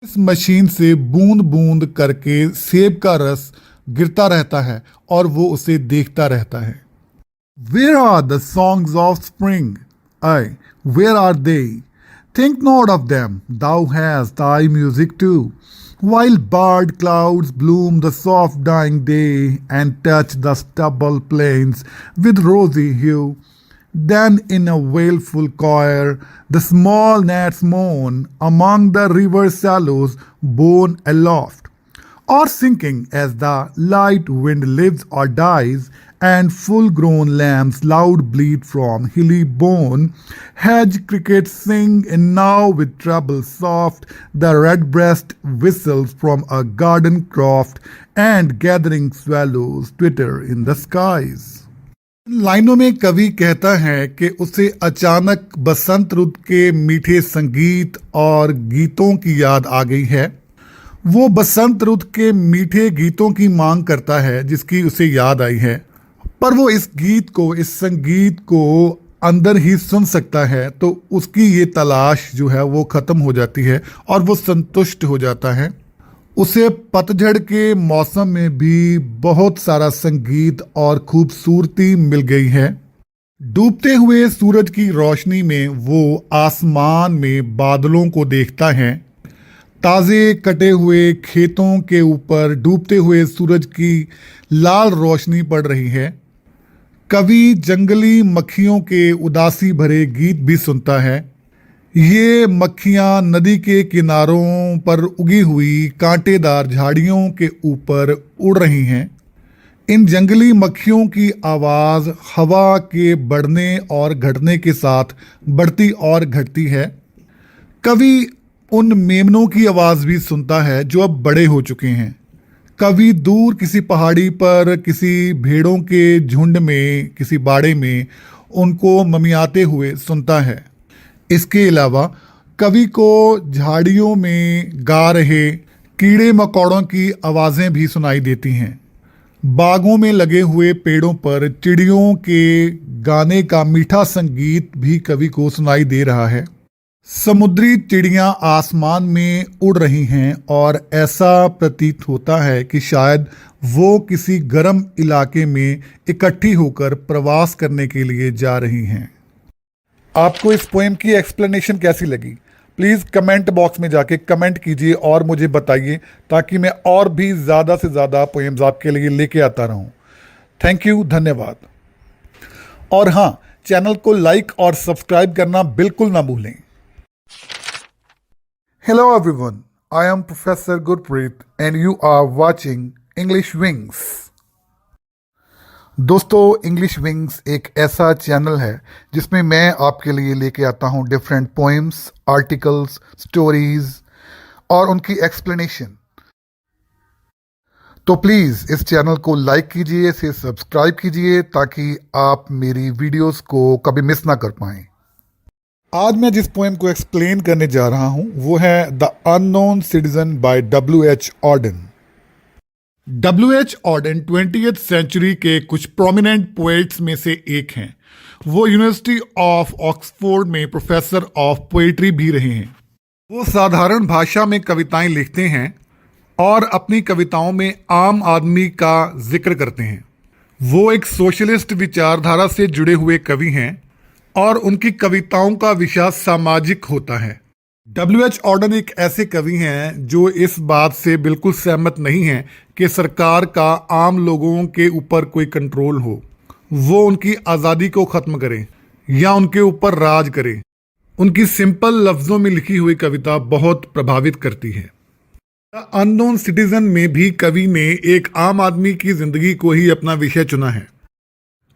इस मशीन से बूंद बूंद करके सेब का रस गिरता रहता है और वो उसे देखता रहता है। Where are the songs of spring? Aye, where are they? Think not of them, thou hast thy music too. While barred clouds bloom the soft dying day and touch the stubble plains with rosy hue, then in a wailful choir the small gnats moan among the river shallows borne aloft, or sinking as the light wind lives or dies, and full-grown lambs loud bleat from hilly bone. Hedge crickets sing, and now with treble soft the redbreast whistles from a garden croft, and gathering swallows twitter in the skies. लाइनों में कवि कहता है कि उसे अचानक बसंत रुत के मीठे संगीत और गीतों की याद आ गई है। वो बसंत रुत के मीठे गीतों की मांग करता है जिसकी उसे याद आई है, पर वो इस गीत को, इस संगीत को अंदर ही सुन सकता है, तो उसकी ये तलाश जो है वो ख़त्म हो जाती है और वो संतुष्ट हो जाता है। उसे पतझड़ के मौसम में भी बहुत सारा संगीत और खूबसूरती मिल गई है। डूबते हुए सूरज की रोशनी में वो आसमान में बादलों को देखता है। ताज़े कटे हुए खेतों के ऊपर डूबते हुए सूरज की लाल रोशनी पड़ रही है। कवि जंगली मक्खियों के उदासी भरे गीत भी सुनता है। ये मक्खियाँ नदी के किनारों पर उगी हुई कांटेदार झाड़ियों के ऊपर उड़ रही हैं। इन जंगली मक्खियों की आवाज़ हवा के बढ़ने और घटने के साथ बढ़ती और घटती है। कवि उन मेमनों की आवाज़ भी सुनता है जो अब बड़े हो चुके हैं। कवि दूर किसी पहाड़ी पर किसी भेड़ों के झुंड में, किसी बाड़े में उनको ममियाते हुए सुनता है। इसके अलावा कवि को झाड़ियों में गा रहे कीड़े मकोड़ों की आवाज़ें भी सुनाई देती हैं। बागों में लगे हुए पेड़ों पर चिड़ियों के गाने का मीठा संगीत भी कवि को सुनाई दे रहा है। समुद्री चिड़ियां आसमान में उड़ रही हैं और ऐसा प्रतीत होता है कि शायद वो किसी गर्म इलाके में इकट्ठी होकर प्रवास करने के लिए जा रही हैं। आपको इस पोएम की एक्सप्लेनेशन कैसी लगी? प्लीज़ कमेंट बॉक्स में जाके कमेंट कीजिए और मुझे बताइए, ताकि मैं और भी ज़्यादा से ज़्यादा पोएम्स आपके लिए लेके आता रहूं। थैंक यू, धन्यवाद। और हाँ, चैनल को लाइक और सब्सक्राइब करना बिल्कुल ना भूलें। Hello everyone, I am Professor Gurpreet and you are watching English Wings. दोस्तों, इंग्लिश विंग्स एक ऐसा चैनल है जिसमें मैं आपके लिए लेके आता हूँ डिफरेंट पोएम्स, आर्टिकल्स, स्टोरीज और उनकी एक्सप्लेनेशन। तो प्लीज़ इस चैनल को लाइक कीजिए, इसे सब्सक्राइब कीजिए ताकि आप मेरी वीडियोस को कभी मिस ना कर पाएं। आज मैं जिस पोएम को एक्सप्लेन करने जा रहा हूँ वो है the unknown citizen by W.H. Auden। W.H. Auden 20th century के कुछ प्रोमिनेंट पोएट्स में से एक हैं। वो यूनिवर्सिटी ऑफ ऑक्सफोर्ड में प्रोफेसर ऑफ पोएट्री भी रहे हैं। वो साधारण भाषा में कविताएं लिखते हैं और अपनी कविताओं में आम आदमी का जिक्र करते हैं। वो एक सोशलिस्ट विचारधारा से जुड़े हुए कवि हैं और उनकी कविताओं का विषय सामाजिक होता है। W.H. ऑर्डन एक ऐसे कवि हैं जो इस बात से बिल्कुल सहमत नहीं हैं कि सरकार का आम लोगों के ऊपर कोई कंट्रोल हो, वो उनकी आज़ादी को ख़त्म करे या उनके ऊपर राज करे। उनकी सिंपल लफ्ज़ों में लिखी हुई कविता बहुत प्रभावित करती है। द अननोन सिटीजन में भी कवि ने एक आम आदमी की ज़िंदगी को ही अपना विषय चुना है।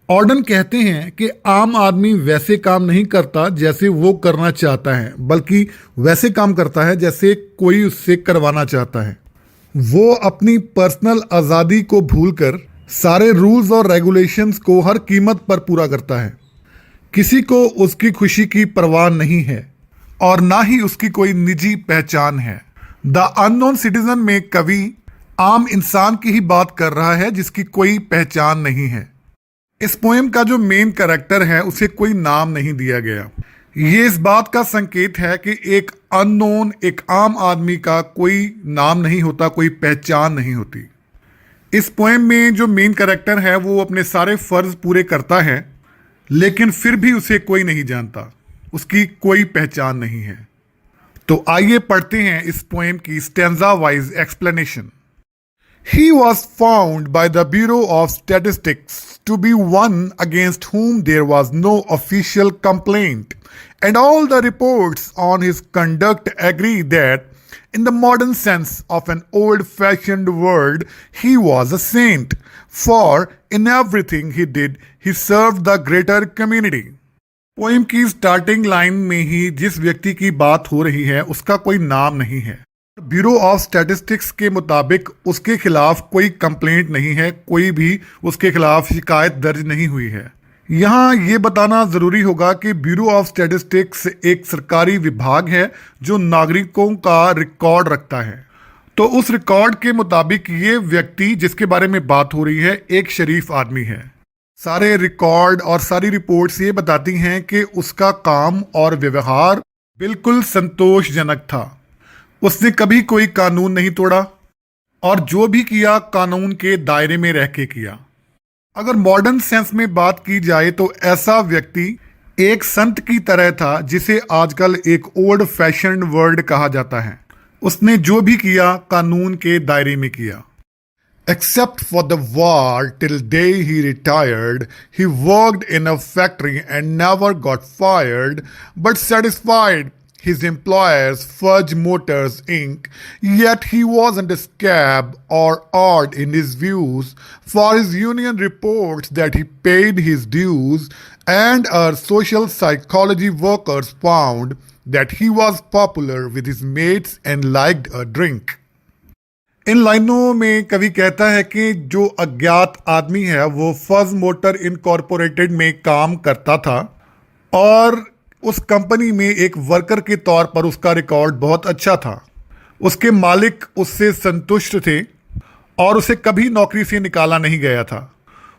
ऑर्डन कहते हैं कि आम आदमी वैसे काम नहीं करता जैसे वो करना चाहता है, बल्कि वैसे काम करता है जैसे कोई उससे करवाना चाहता है। वो अपनी पर्सनल आज़ादी को भूलकर सारे रूल्स और रेगुलेशंस को हर कीमत पर पूरा करता है। किसी को उसकी खुशी की परवाह नहीं है और ना ही उसकी कोई निजी पहचान है। द अननोन सिटीजन में कवि आम इंसान की ही बात कर रहा है जिसकी कोई पहचान नहीं है। इस पोएम का जो मेन कैरेक्टर है उसे कोई नाम नहीं दिया गया। ये इस बात का संकेत है कि एक अननोन, एक आम आदमी का कोई नाम नहीं होता, कोई पहचान नहीं होती। इस पोएम में जो मेन कैरेक्टर है वो अपने सारे फर्ज पूरे करता है, लेकिन फिर भी उसे कोई नहीं जानता, उसकी कोई पहचान नहीं है। तो आइए पढ़ते हैं इस पोएम की stanza wise explanation. He was found by the Bureau of Statistics to be one against whom there was no official complaint, and all the reports on his conduct agree that, in the modern sense of an old-fashioned word, he was a saint, for in everything he did, he served the greater community. Poem की starting line में ही जिस व्यक्ति की बात हो रही है उसका कोई नाम नहीं है। ब्यूरो ऑफ स्टैटिस्टिक्स के मुताबिक उसके खिलाफ कोई कंप्लेंट नहीं है, कोई भी उसके खिलाफ शिकायत दर्ज नहीं हुई है। यहाँ ये बताना ज़रूरी होगा कि ब्यूरो ऑफ स्टैटिस्टिक्स एक सरकारी विभाग है जो नागरिकों का रिकॉर्ड रखता है। तो उस रिकॉर्ड के मुताबिक ये व्यक्ति जिसके बारे में बात हो रही है एक शरीफ आदमी है। सारे रिकॉर्ड और सारी रिपोर्ट्स ये बताती हैं कि उसका काम और व्यवहार बिल्कुल संतोषजनक था। उसने कभी कोई कानून नहीं तोड़ा और जो भी किया कानून के दायरे में रह के किया। अगर मॉडर्न सेंस में बात की जाए तो ऐसा व्यक्ति एक संत की तरह था जिसे आजकल एक ओल्ड फैशन्ड वर्ड कहा जाता है। उसने जो भी किया कानून के दायरे में किया। Except for the war, till day he retired, he worked in a factory and never got fired, but satisfied his employers Fudge Motors Inc., yet he wasn't a scab or odd in his views, for his union reports that he paid his dues, and our social psychology workers found that he was popular with his mates and liked a drink. इन लाइनों में कवि कहता है कि जो अज्ञात आदमी है वो फज मोटर इनकॉर्पोरेटेड में काम करता था और उस कंपनी में एक वर्कर के तौर पर उसका रिकॉर्ड बहुत अच्छा था। उसके मालिक उससे संतुष्ट थे और उसे कभी नौकरी से निकाला नहीं गया था।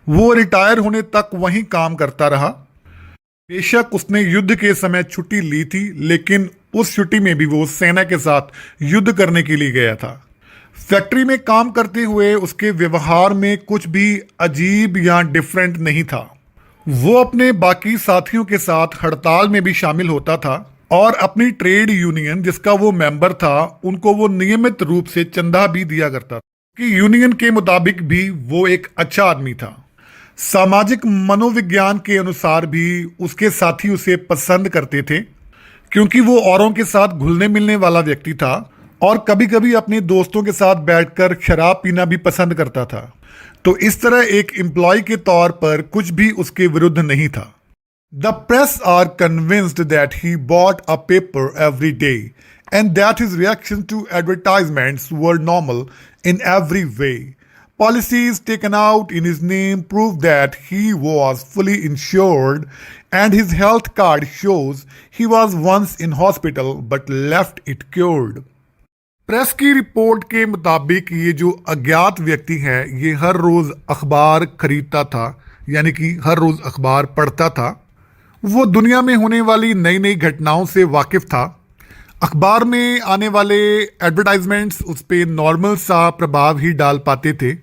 वो रिटायर होने तक वहीं काम करता रहा। बेशक उसने युद्ध के समय छुट्टी ली थी, लेकिन उस छुट्टी में भी वो सेना के साथ युद्ध करने के लिए गया था। फैक्ट्री में काम करते हुए उसके व्यवहार में कुछ भी अजीब या डिफरेंट नहीं था। वो अपने बाकी साथियों के साथ हड़ताल में भी शामिल होता था और अपनी ट्रेड यूनियन जिसका वो मेंबर था उनको वो नियमित रूप से चंदा भी दिया करता था कि यूनियन के मुताबिक भी वो एक अच्छा आदमी था। सामाजिक मनोविज्ञान के अनुसार भी उसके साथी उसे पसंद करते थे क्योंकि वो औरों के साथ घुलने मिलने वाला व्यक्ति था और कभी कभी अपने दोस्तों के साथ बैठकर शराब पीना भी पसंद करता था। तो इस तरह एक एम्प्लॉय के तौर पर कुछ भी उसके विरुद्ध नहीं था। The press are convinced that he bought a paper every day and that his reaction to advertisements were normal in every way. Policies taken out in his name prove that he was fully insured and his health card shows he was once in hospital but left it cured. Press की report के मुताबिक ये जो अज्ञात व्यक्ति है ये हर रोज अखबार खरीदता था, यानी कि हर रोज अखबार पढ़ता था। वो दुनिया में होने वाली नई नई घटनाओं से वाकिफ था। अखबार में आने वाले एडवर्टाइजमेंट्स उस पर नॉर्मल सा प्रभाव ही डाल पाते थे।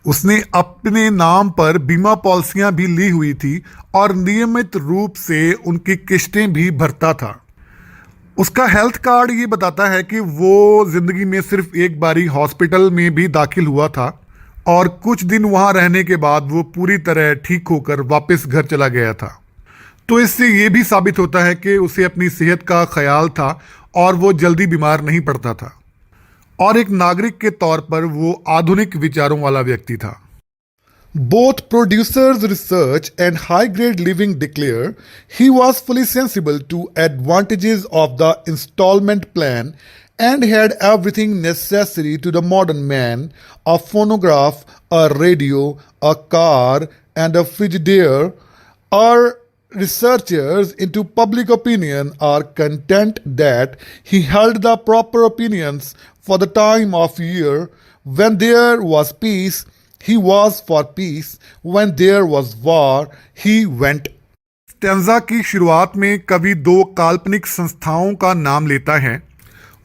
उसने अपने नाम पर बीमा पॉलिसियां भी ली हुई थी और नियमित रूप से उनकी किस्तें भी भरता था। उसका हेल्थ कार्ड ये बताता है कि वो जिंदगी में सिर्फ एक बारी हॉस्पिटल में भी दाखिल हुआ था और कुछ दिन वहां रहने के बाद वो पूरी तरह ठीक होकर वापस घर चला गया था। तो इससे ये भी साबित होता है कि उसे अपनी सेहत का ख्याल था और वो जल्दी बीमार नहीं पड़ता था और एक नागरिक के तौर पर वो आधुनिक विचारों वाला व्यक्ति था। Both producers' research and high-grade living declare he was fully sensible to advantages of the installment plan and had everything necessary to the modern man: a phonograph, a radio, a car, and a frigidaire. Our researchers into public opinion are content that he held the proper opinions for the time of year. When there was peace, he was for peace. When there was war, he went. Stanza की शुरुआत में कवि दो काल्पनिक संस्थाओं का नाम लेता है।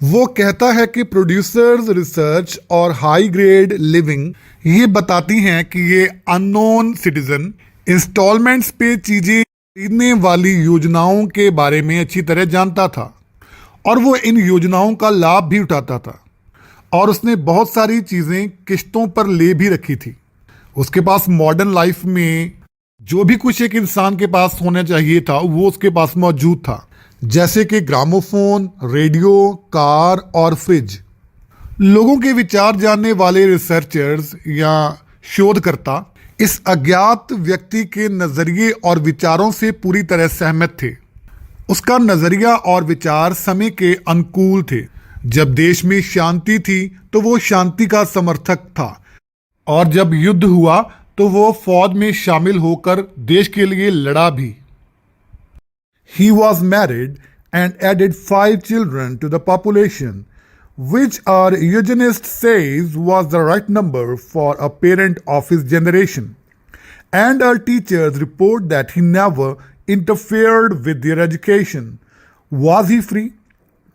वो कहता है कि प्रोड्यूसर्स रिसर्च और हाई ग्रेड लिविंग ये बताती हैं कि ये अननोन सिटीजन इंस्टॉलमेंट्स पे चीजें खरीदने वाली योजनाओं के बारे में अच्छी तरह जानता था और वो इन योजनाओं का लाभ भी उठाता था और उसने बहुत सारी चीजें किश्तों पर ले भी रखी थी। उसके पास मॉडर्न लाइफ में जो भी कुछ एक इंसान के पास होना चाहिए था वो उसके पास मौजूद था, जैसे कि ग्रामोफोन, रेडियो, कार और फ्रिज। लोगों के विचार जानने वाले रिसर्चर्स या शोधकर्ता इस अज्ञात व्यक्ति के नजरिए और विचारों से पूरी तरह सहमत थे। उसका नजरिया और विचार समय के अनुकूल थे। जब देश में शांति थी तो वो शांति का समर्थक था और जब युद्ध हुआ तो वो फौज में शामिल होकर देश के लिए लड़ा भी। He was married and added 5 children to the population, which our eugenist says was the right number for a parent of his generation. And our teachers report that he never interfered with their education. Was he free?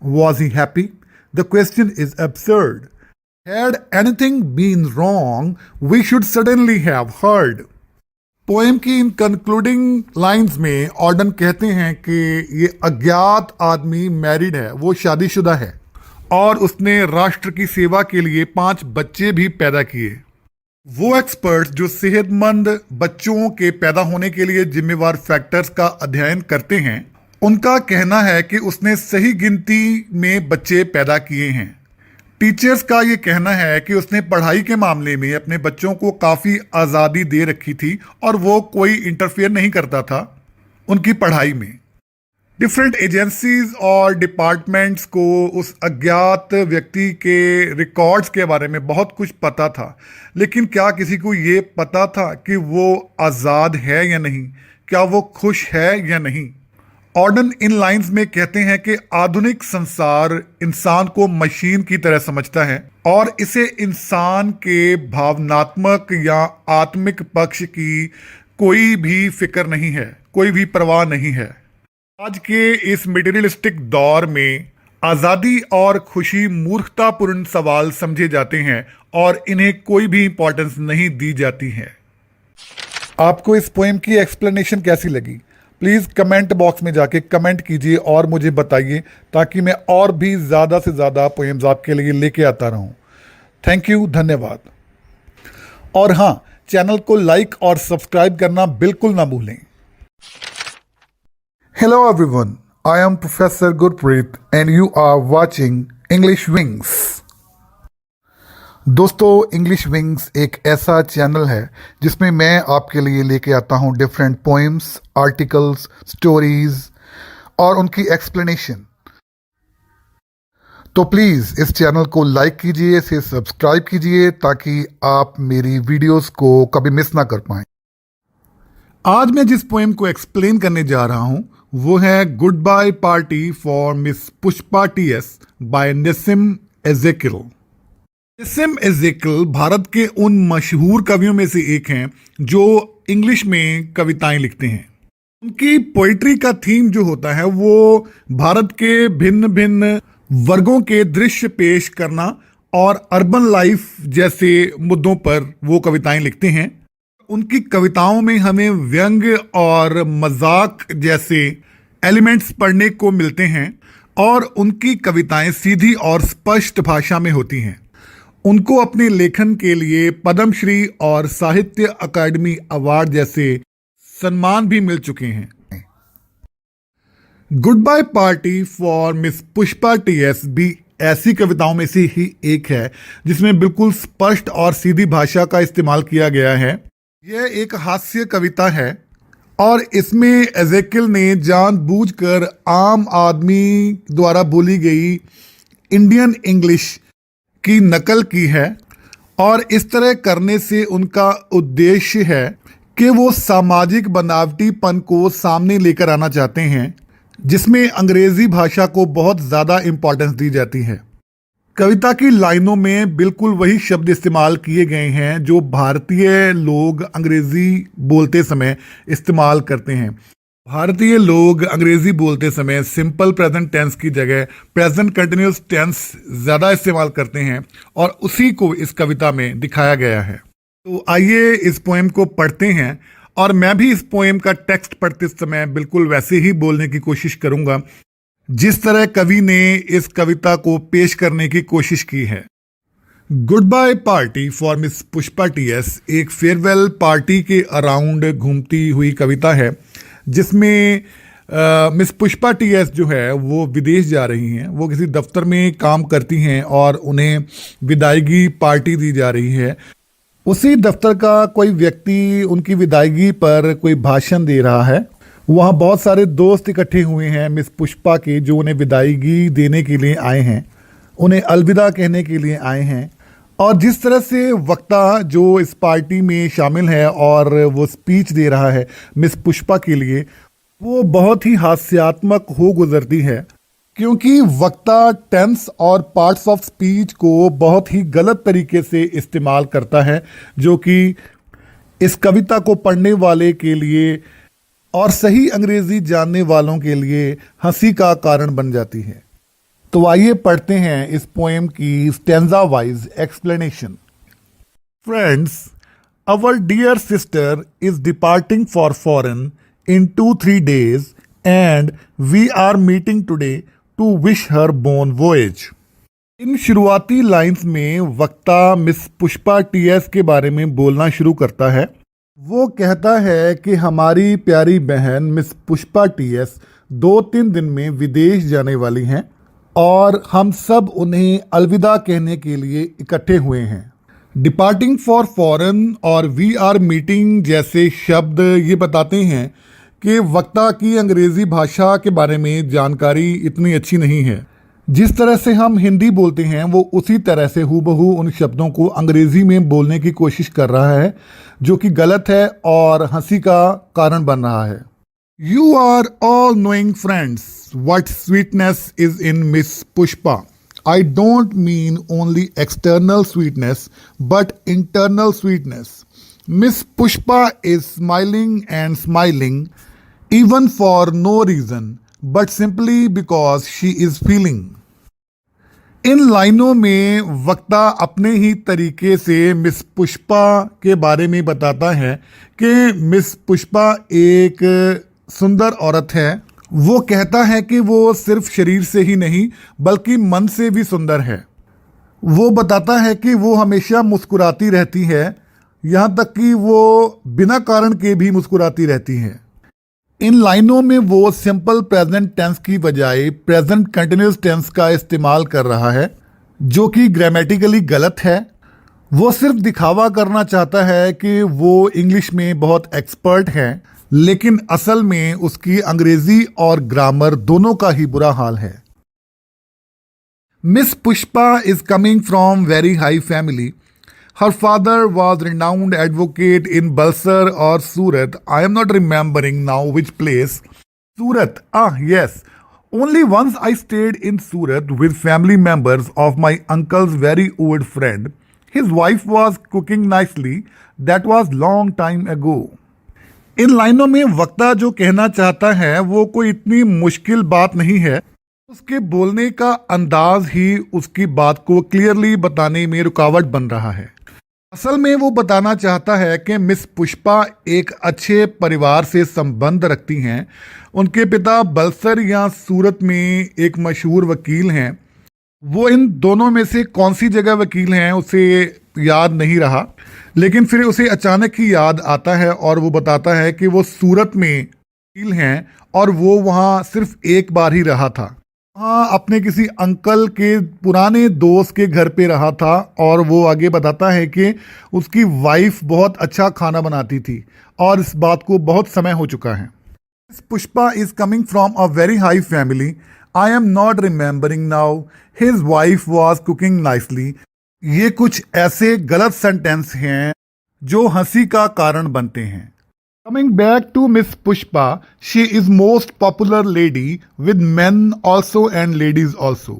Was he happy? The question is absurd. Had anything been wrong, we should certainly have heard. Poem की इन concluding lines में Orton कहते हैं कि ये अज्ञात आदमी married है, वो शादीशुदा है और उसने राष्ट्र की सेवा के लिए 5 बच्चे भी पैदा किए। वो एक्सपर्ट्स जो सेहतमंद बच्चों के पैदा होने के लिए जिम्मेवार फैक्टर्स का अध्ययन करते हैं, उनका कहना है कि उसने सही गिनती में बच्चे पैदा किए हैं। टीचर्स का ये कहना है कि उसने पढ़ाई के मामले में अपने बच्चों को काफ़ी आज़ादी दे रखी थी और वो कोई इंटरफेयर नहीं करता था उनकी पढ़ाई में। डिफरेंट एजेंसीज और डिपार्टमेंट्स को उस अज्ञात व्यक्ति के रिकॉर्ड्स के बारे में बहुत कुछ पता था, लेकिन क्या किसी को ये पता था कि वो आज़ाद है या नहीं, क्या वो खुश है या नहीं। ऑर्डन इन लाइंस में कहते हैं कि आधुनिक संसार इंसान को मशीन की तरह समझता है और इसे इंसान के भावनात्मक या आत्मिक पक्ष की कोई भी फिक्र नहीं है, कोई भी परवाह नहीं है। आज के इस मटेरियलिस्टिक दौर में आज़ादी और खुशी मूर्खतापूर्ण सवाल समझे जाते हैं और इन्हें कोई भी इंपॉर्टेंस नहीं दी जाती है। आपको इस पोएम की एक्सप्लेनेशन कैसी लगी? प्लीज़ कमेंट बॉक्स में जाके कमेंट कीजिए और मुझे बताइए ताकि मैं और भी ज़्यादा से ज़्यादा पोएम्स आपके लिए लेके आता रहूं। थैंक यू, धन्यवाद। और हाँ, चैनल को लाइक और सब्सक्राइब करना बिल्कुल ना भूलें। Hello everyone, I am professor Gurpreet and you are watching English Wings. दोस्तों, इंग्लिश विंग्स एक ऐसा चैनल है जिसमें मैं आपके लिए लेके आता हूँ डिफरेंट पोएम्स, आर्टिकल्स, स्टोरीज और उनकी एक्सप्लेनेशन। तो प्लीज़ इस चैनल को लाइक कीजिए, इसे सब्सक्राइब कीजिए ताकि आप मेरी वीडियोस को कभी मिस ना कर पाएं। आज मैं जिस पोएम को एक्सप्लेन करने जा रहा हूँ वो है goodbye party for miss Pushpa T S by Nissim Ezekiel. S M Ezekiel Bharat के उन मशहूर कवियों में से एक हैं जो इंग्लिश में कविताएं लिखते हैं। उनकी पोइट्री का थीम जो होता है वो भारत के भिन्न भिन्न वर्गों के दृश्य पेश करना और अर्बन लाइफ जैसे मुद्दों पर वो कविताएं लिखते हैं। उनकी कविताओं में हमें व्यंग और मजाक जैसे एलिमेंट्स पढ़ने को मिलते हैं और उनकी कविताएं सीधी और स्पष्ट भाषा में होती हैं। उनको अपने लेखन के लिए पद्मश्री और साहित्य अकादमी अवार्ड जैसे सम्मान भी मिल चुके हैं। Goodbye party for miss Pushpa TS भी ऐसी कविताओं में से ही एक है जिसमें बिल्कुल स्पष्ट और सीधी भाषा का इस्तेमाल किया गया है। यह एक हास्य कविता है और इसमें एजेकिल ने जानबूझकर आम आदमी द्वारा बोली गई इंडियन इंग्लिश की नकल की है और इस तरह करने से उनका उद्देश्य है कि वो सामाजिक बनावटीपन को सामने लेकर आना चाहते हैं जिसमें अंग्रेजी भाषा को बहुत ज़्यादा इम्पोर्टेंस दी जाती है। कविता की लाइनों में बिल्कुल वही शब्द इस्तेमाल किए गए हैं जो भारतीय लोग अंग्रेजी बोलते समय इस्तेमाल करते हैं। भारतीय लोग अंग्रेजी बोलते समय सिंपल प्रेजेंट टेंस की जगह प्रेजेंट कंटिन्यूअस टेंस ज़्यादा इस्तेमाल करते हैं और उसी को इस कविता में दिखाया गया है। तो आइए इस पोएम को पढ़ते हैं और मैं भी इस पोएम का टेक्स्ट पढ़ते समय बिल्कुल वैसे ही बोलने की कोशिश करूंगा जिस तरह कवि ने इस कविता को पेश करने की कोशिश की है। Goodbye party for miss Pushpa TS एक फेयरवेल पार्टी के अराउंड घूमती हुई कविता है जिसमें मिस पुष्पा टीएस जो है वो विदेश जा रही हैं। वो किसी दफ्तर में काम करती हैं और उन्हें विदायगी पार्टी दी जा रही है। उसी दफ्तर का कोई व्यक्ति उनकी विदायगी पर कोई भाषण दे रहा है। वहाँ बहुत सारे दोस्त इकट्ठे हुए हैं मिस पुष्पा के जो उन्हें विदायगी देने के लिए आए हैं, उन्हें अलविदा कहने के लिए आए हैं। और जिस तरह से वक्ता जो इस पार्टी में शामिल है और वो स्पीच दे रहा है मिस पुष्पा के लिए, वो बहुत ही हास्यात्मक हो गुजरती है क्योंकि वक्ता टेंस और पार्ट्स ऑफ स्पीच को बहुत ही गलत तरीके से इस्तेमाल करता है जो कि इस कविता को पढ़ने वाले के लिए और सही अंग्रेजी जानने वालों के लिए हंसी का कारण बन जाती है। तो आइए पढ़ते हैं इस पोएम की stanza wise explanation. Friends, our dear sister is departing for foreign in 2-3 days and we are meeting today to wish her bon voyage। इन शुरुआती लाइंस में वक्ता मिस पुष्पा टीएस के बारे में बोलना शुरू करता है। वो कहता है कि हमारी प्यारी बहन मिस पुष्पा टीएस 2-3 दिन में विदेश जाने वाली हैं और हम सब उन्हें अलविदा कहने के लिए इकट्ठे हुए हैं। डिपार्टिंग फॉर फॉरेन और वी आर मीटिंग जैसे शब्द ये बताते हैं कि वक्ता की अंग्रेज़ी भाषा के बारे में जानकारी इतनी अच्छी नहीं है। जिस तरह से हम हिंदी बोलते हैं वो उसी तरह से हूबहू उन शब्दों को अंग्रेज़ी में बोलने की कोशिश कर रहा है जो कि गलत है और हंसी का कारण बन रहा है। You are all knowing friends what sweetness is in miss Pushpa. I don't mean only external sweetness, but internal sweetness. Miss Pushpa is smiling and smiling, even for no reason, but simply because she is feeling. इन लाइनों में वक्ता अपने ही तरीके से miss Pushpa के बारे में बताता है कि मिस पुष्पा एक सुंदर औरत है। वो कहता है कि वो सिर्फ शरीर से ही नहीं बल्कि मन से भी सुंदर है। वो बताता है कि वो हमेशा मुस्कुराती रहती है, यहाँ तक कि वो बिना कारण के भी मुस्कुराती रहती है। इन लाइनों में वो सिंपल प्रेजेंट टेंस की बजाय प्रेजेंट कंटिन्यूअस टेंस का इस्तेमाल कर रहा है जो कि ग्रामेटिकली गलत है। वो सिर्फ दिखावा करना चाहता है कि वो इंग्लिश में बहुत एक्सपर्ट है, लेकिन असल में उसकी अंग्रेजी और ग्रामर दोनों का ही बुरा हाल है। Miss Pushpa is coming from very high family. Her father was renowned advocate in Bulsar और Surat. I am not remembering now which place. Surat, yes. Only once I stayed in Surat with family members of my uncle's very old friend. His wife was cooking nicely. That was long time ago. इन लाइनों में वक्ता जो कहना चाहता है वो कोई इतनी मुश्किल बात नहीं है, उसके बोलने का अंदाज ही उसकी बात को क्लियरली बताने में रुकावट बन रहा है। असल में वो बताना चाहता है कि मिस पुष्पा एक अच्छे परिवार से संबंध रखती हैं। उनके पिता बलसर या सूरत में एक मशहूर वकील हैं। वो इन दोनों में से कौन सी जगह वकील हैं उसे याद नहीं रहा, लेकिन फिर उसे अचानक ही याद आता है और वो बताता है कि वो सूरत में वकील हैं और वो वहाँ सिर्फ एक बार ही रहा था। वहाँ अपने किसी अंकल के पुराने दोस्त के घर पे रहा था और वो आगे बताता है कि उसकी वाइफ बहुत अच्छा खाना बनाती थी और इस बात को बहुत समय हो चुका है। Pushpa is coming from a very high family. I am not remembering now. His wife was cooking nicely. ये कुछ ऐसे गलत सेंटेंस हैं जो हंसी का कारण बनते हैं। Coming back to Miss Pushpa, she is most popular lady with men also and ladies also.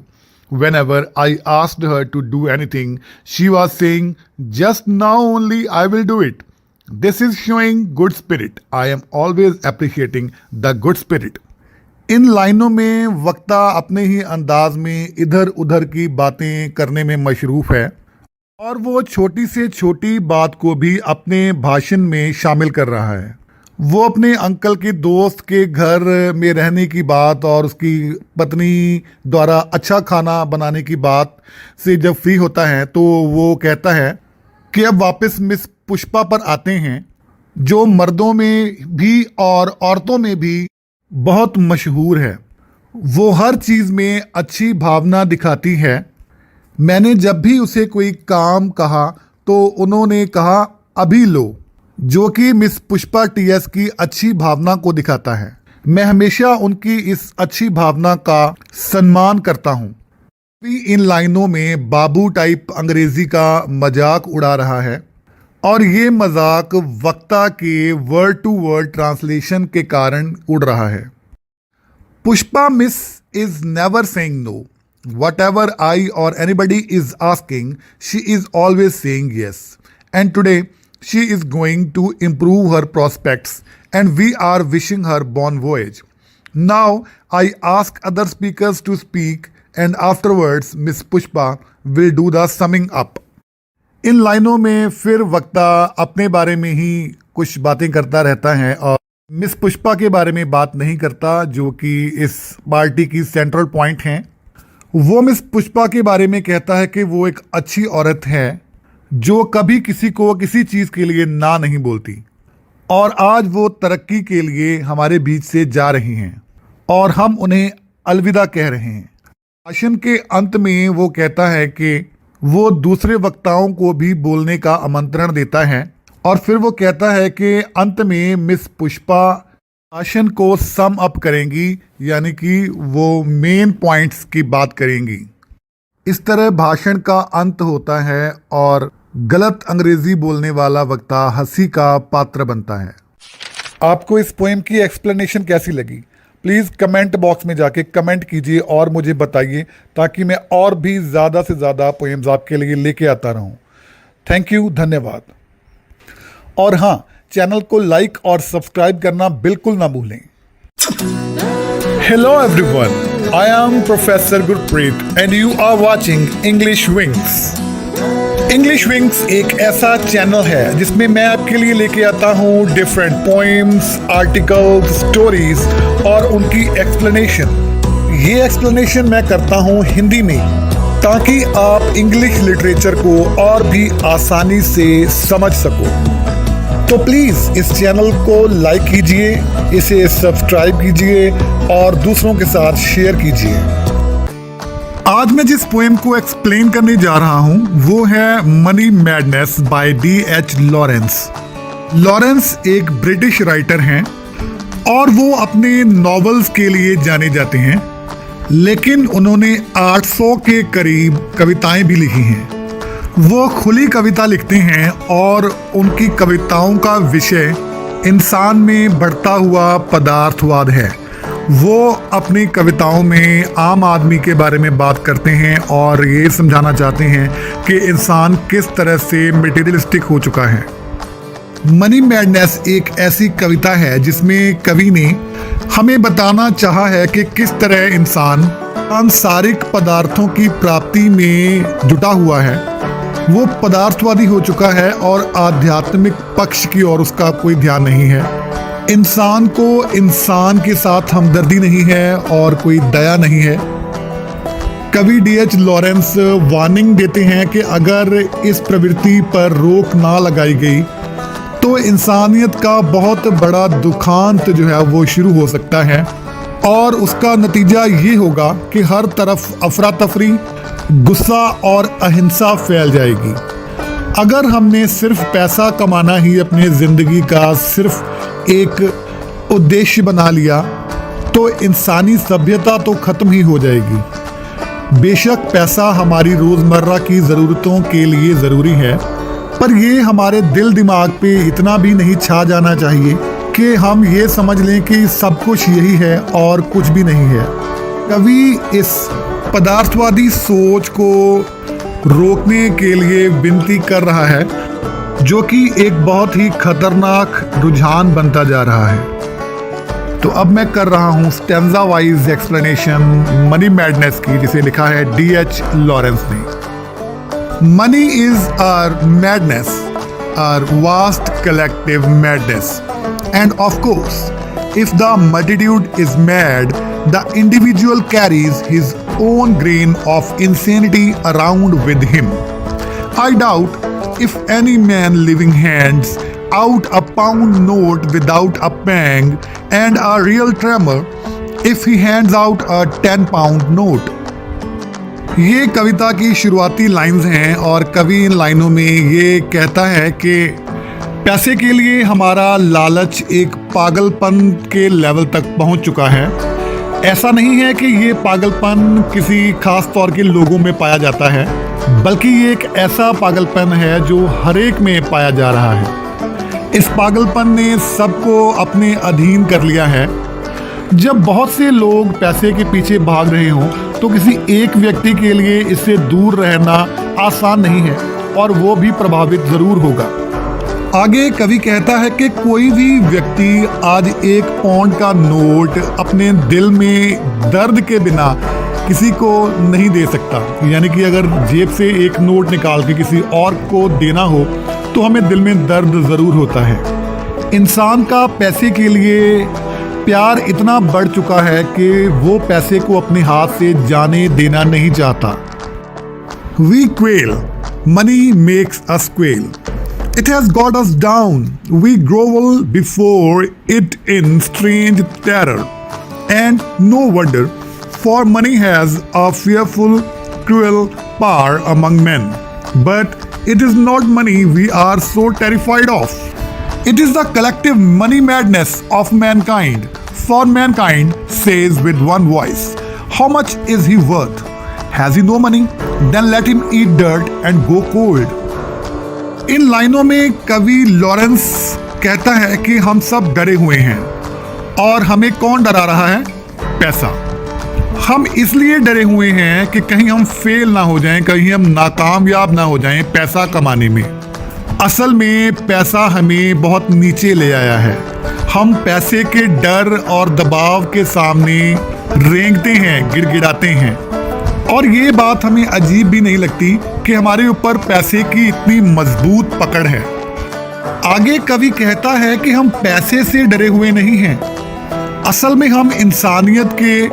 Whenever I asked her to do anything, she was saying, "Just now only I will do it." This is showing good spirit. I am always appreciating the good spirit. इन लाइनों में वक्ता अपने ही अंदाज में इधर उधर की बातें करने में मशरूफ है और वो छोटी से छोटी बात को भी अपने भाषण में शामिल कर रहा है। वो अपने अंकल के दोस्त के घर में रहने की बात और उसकी पत्नी द्वारा अच्छा खाना बनाने की बात से जब फ्री होता है तो वो कहता है कि अब वापस मिस पुष्पा पर आते हैं, जो मर्दों में भी और औरतों में भी बहुत मशहूर है। वो हर चीज़ में अच्छी भावना दिखाती है। मैंने जब भी उसे कोई काम कहा तो उन्होंने कहा अभी लो, जो कि मिस पुष्पा टीएस की अच्छी भावना को दिखाता है। मैं हमेशा उनकी इस अच्छी भावना का सम्मान करता हूँ। इन लाइनों में बाबू टाइप अंग्रेजी का मजाक उड़ा रहा है और ये मजाक वक्ता के वर्ड टू वर्ड ट्रांसलेशन के कारण उड़ रहा है। Pushpa miss is never saying no. Whatever I or anybody is asking, she is always saying yes. And today, she is going to improve her prospects and we are wishing her bon voyage. Now, I ask other speakers to speak and afterwards, Miss Pushpa will do the summing up. इन लाइनों में फिर वक्ता अपने बारे में ही कुछ बातें करता रहता है और मिस पुष्पा के बारे में बात नहीं करता, जो कि इस पार्टी की सेंट्रल पॉइंट हैं। वो मिस पुष्पा के बारे में कहता है कि वो एक अच्छी औरत है जो कभी किसी को किसी चीज़ के लिए ना नहीं बोलती और आज वो तरक्की के लिए हमारे बीच से जा रही हैं और हम उन्हें अलविदा कह रहे हैं। भाषण के अंत में वो कहता है कि वो दूसरे वक्ताओं को भी बोलने का आमंत्रण देता है और फिर वो कहता है कि अंत में मिस पुष्पा भाषण को सम अप करेंगी, यानी कि वो मेन पॉइंट्स की बात करेंगी। इस तरह भाषण का अंत होता है और गलत अंग्रेजी बोलने वाला वक्ता हंसी का पात्र बनता है। आपको इस पोएम की एक्सप्लेनेशन कैसी लगी? प्लीज़ कमेंट बॉक्स में जाके कमेंट कीजिए और मुझे बताइए ताकि मैं और भी ज़्यादा से ज़्यादा पोएम्स आपके लिए लेके आता रहूं। थैंक यू, धन्यवाद। और हाँ, चैनल को लाइक और सब्सक्राइब करना बिल्कुल ना भूलें। Hello everyone, I am professor Gurpreet and you are watching English Wings. English Wings एक ऐसा चैनल है जिसमें मैं आपके लिए लेके आता हूँ डिफरेंट पोएम्स, आर्टिकल्स, स्टोरीज और उनकी एक्सप्लेनेशन। ये एक्सप्लेनेशन मैं करता हूँ हिंदी में ताकि आप इंग्लिश लिटरेचर को और भी आसानी से समझ सको। तो प्लीज़ इस चैनल को लाइक कीजिए, इसे सब्सक्राइब कीजिए और दूसरों के साथ शेयर कीजिए। आज मैं जिस पोएम को एक्सप्लेन करने जा रहा हूं वो है money madness by D.H. Lawrence. Lawrence एक ब्रिटिश राइटर हैं और वो अपने नॉवेल्स के लिए जाने जाते हैं, लेकिन उन्होंने 800 के करीब कविताएं भी लिखी हैं। वो खुली कविता लिखते हैं और उनकी कविताओं का विषय इंसान में बढ़ता हुआ पदार्थवाद है। वो अपनी कविताओं में आम आदमी के बारे में बात करते हैं और ये समझाना चाहते हैं कि इंसान किस तरह से मटेरियलिस्टिक हो चुका है। मनी मैडनेस एक ऐसी कविता है जिसमें कवि ने हमें बताना चाहा है कि किस तरह इंसान सांसारिक पदार्थों की प्राप्ति में जुटा हुआ है, वो पदार्थवादी हो चुका है और आध्यात्मिक पक्ष की ओर उसका कोई ध्यान नहीं है। इंसान को इंसान के साथ हमदर्दी नहीं है और कोई दया नहीं है। कवि D.H. लॉरेंस वार्निंग देते हैं कि अगर इस प्रवृत्ति पर रोक ना लगाई गई तो इंसानियत का बहुत बड़ा दुखांत जो है वो शुरू हो सकता है और उसका नतीजा ये होगा कि हर तरफ अफरा तफरी, गुस्सा और अहिंसा फैल जाएगी। अगर हमने सिर्फ पैसा कमाना ही अपनी जिंदगी का सिर्फ एक उद्देश्य बना लिया तो इंसानी सभ्यता तो खत्म ही हो जाएगी। बेशक पैसा हमारी रोजमर्रा की ज़रूरतों के लिए ज़रूरी है, पर ये हमारे दिल दिमाग पे इतना भी नहीं छा जाना चाहिए कि हम ये समझ लें कि सब कुछ यही है और कुछ भी नहीं है। कवि इस पदार्थवादी सोच को रोकने के लिए विनती कर रहा है, जो कि एक बहुत ही खतरनाक रुझान बनता जा रहा है। तो अब मैं कर रहा हूँ stanza wise explanation money madness की, जिसे लिखा है D.H. लॉरेंस ने। Money is our madness, our vast collective madness. And of course, if the multitude is mad, the individual carries his own grain of insanity around with him. I doubt if any man living hands out a pound note without a pang and a real tremor if he hands out a 10-pound note. ये कविता की शुरुआती lines हैं और कवि इन लाइनों में ये कहता है कि पैसे के लिए हमारा लालच एक पागलपन के लेवल तक पहुंच चुका है। ऐसा नहीं है कि ये पागलपन किसी खास तौर के लोगों में पाया जाता है, बल्कि ये एक ऐसा पागलपन है जो हर एक में पाया जा रहा है। इस पागलपन ने सबको अपने अधीन कर लिया है। जब बहुत से लोग पैसे के पीछे भाग रहे हों तो किसी एक व्यक्ति के लिए इससे दूर रहना आसान नहीं है और वो भी प्रभावित जरूर होगा। आगे कवि कहता है कि कोई भी व्यक्ति आज 1 पाउंड का नोट अपने दिल में दर्द के बिना किसी को नहीं दे सकता। यानी कि अगर जेब से एक नोट निकाल के किसी और को देना हो तो हमें दिल में दर्द जरूर होता है। इंसान का पैसे के लिए प्यार इतना बढ़ चुका है कि वो पैसे को अपने हाथ से जाने देना नहीं चाहता। We quail, money makes us quail. It has got us down. We grovel before it in strange terror. And no wonder, for money has a fearful, cruel power among men. But it is not money we are so terrified of. It is the collective money madness of mankind. For mankind says with one voice, how much is he worth? Has he no money? Then let him eat dirt and go cold. इन लाइनों में कवि Lawrence कहता है कि हम सब डरे हुए हैं और हमें कौन डरा रहा है? पैसा। हम इसलिए डरे हुए हैं कि कहीं हम फेल ना हो जाएं, कहीं हम नाकामयाब ना हो जाएं पैसा कमाने में। असल में पैसा हमें बहुत नीचे ले आया है। हम पैसे के डर और दबाव के सामने रेंगते हैं, गिड़गिड़ाते हैं। और ये बात हमें अजीब भी नहीं लगती कि हमारे ऊपर पैसे की इतनी मजबूत पकड़ है। आगे कवि कहता है कि हम पैसे से डरे हुए नहीं हैं, असल में हम इंसानियत के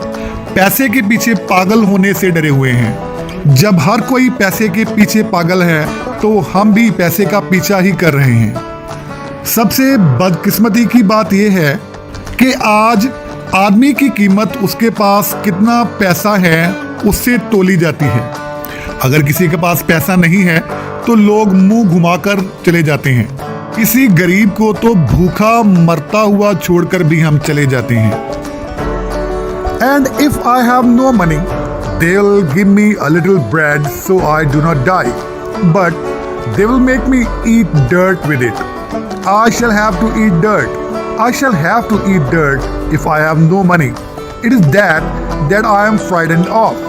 पैसे के पीछे पागल होने से डरे हुए हैं। जब हर कोई पैसे के पीछे पागल है तो हम भी पैसे का पीछा ही कर रहे हैं। सबसे बदकिस्मती की बात यह है कि आज आदमी की कीमत उसके पास कितना पैसा है उससे तोली जाती है। अगर किसी के पास पैसा नहीं है तो लोग मुंह घुमाकर चले जाते हैं। किसी गरीब को तो भूखा मरता हुआ छोड़कर भी हम चले जाते हैं। And if I have no money they will give me a little bread so I do not die, but they will make me eat dirt with it. I shall have to eat dirt. I shall have to eat dirt if I have no money. It is that I am frightened of,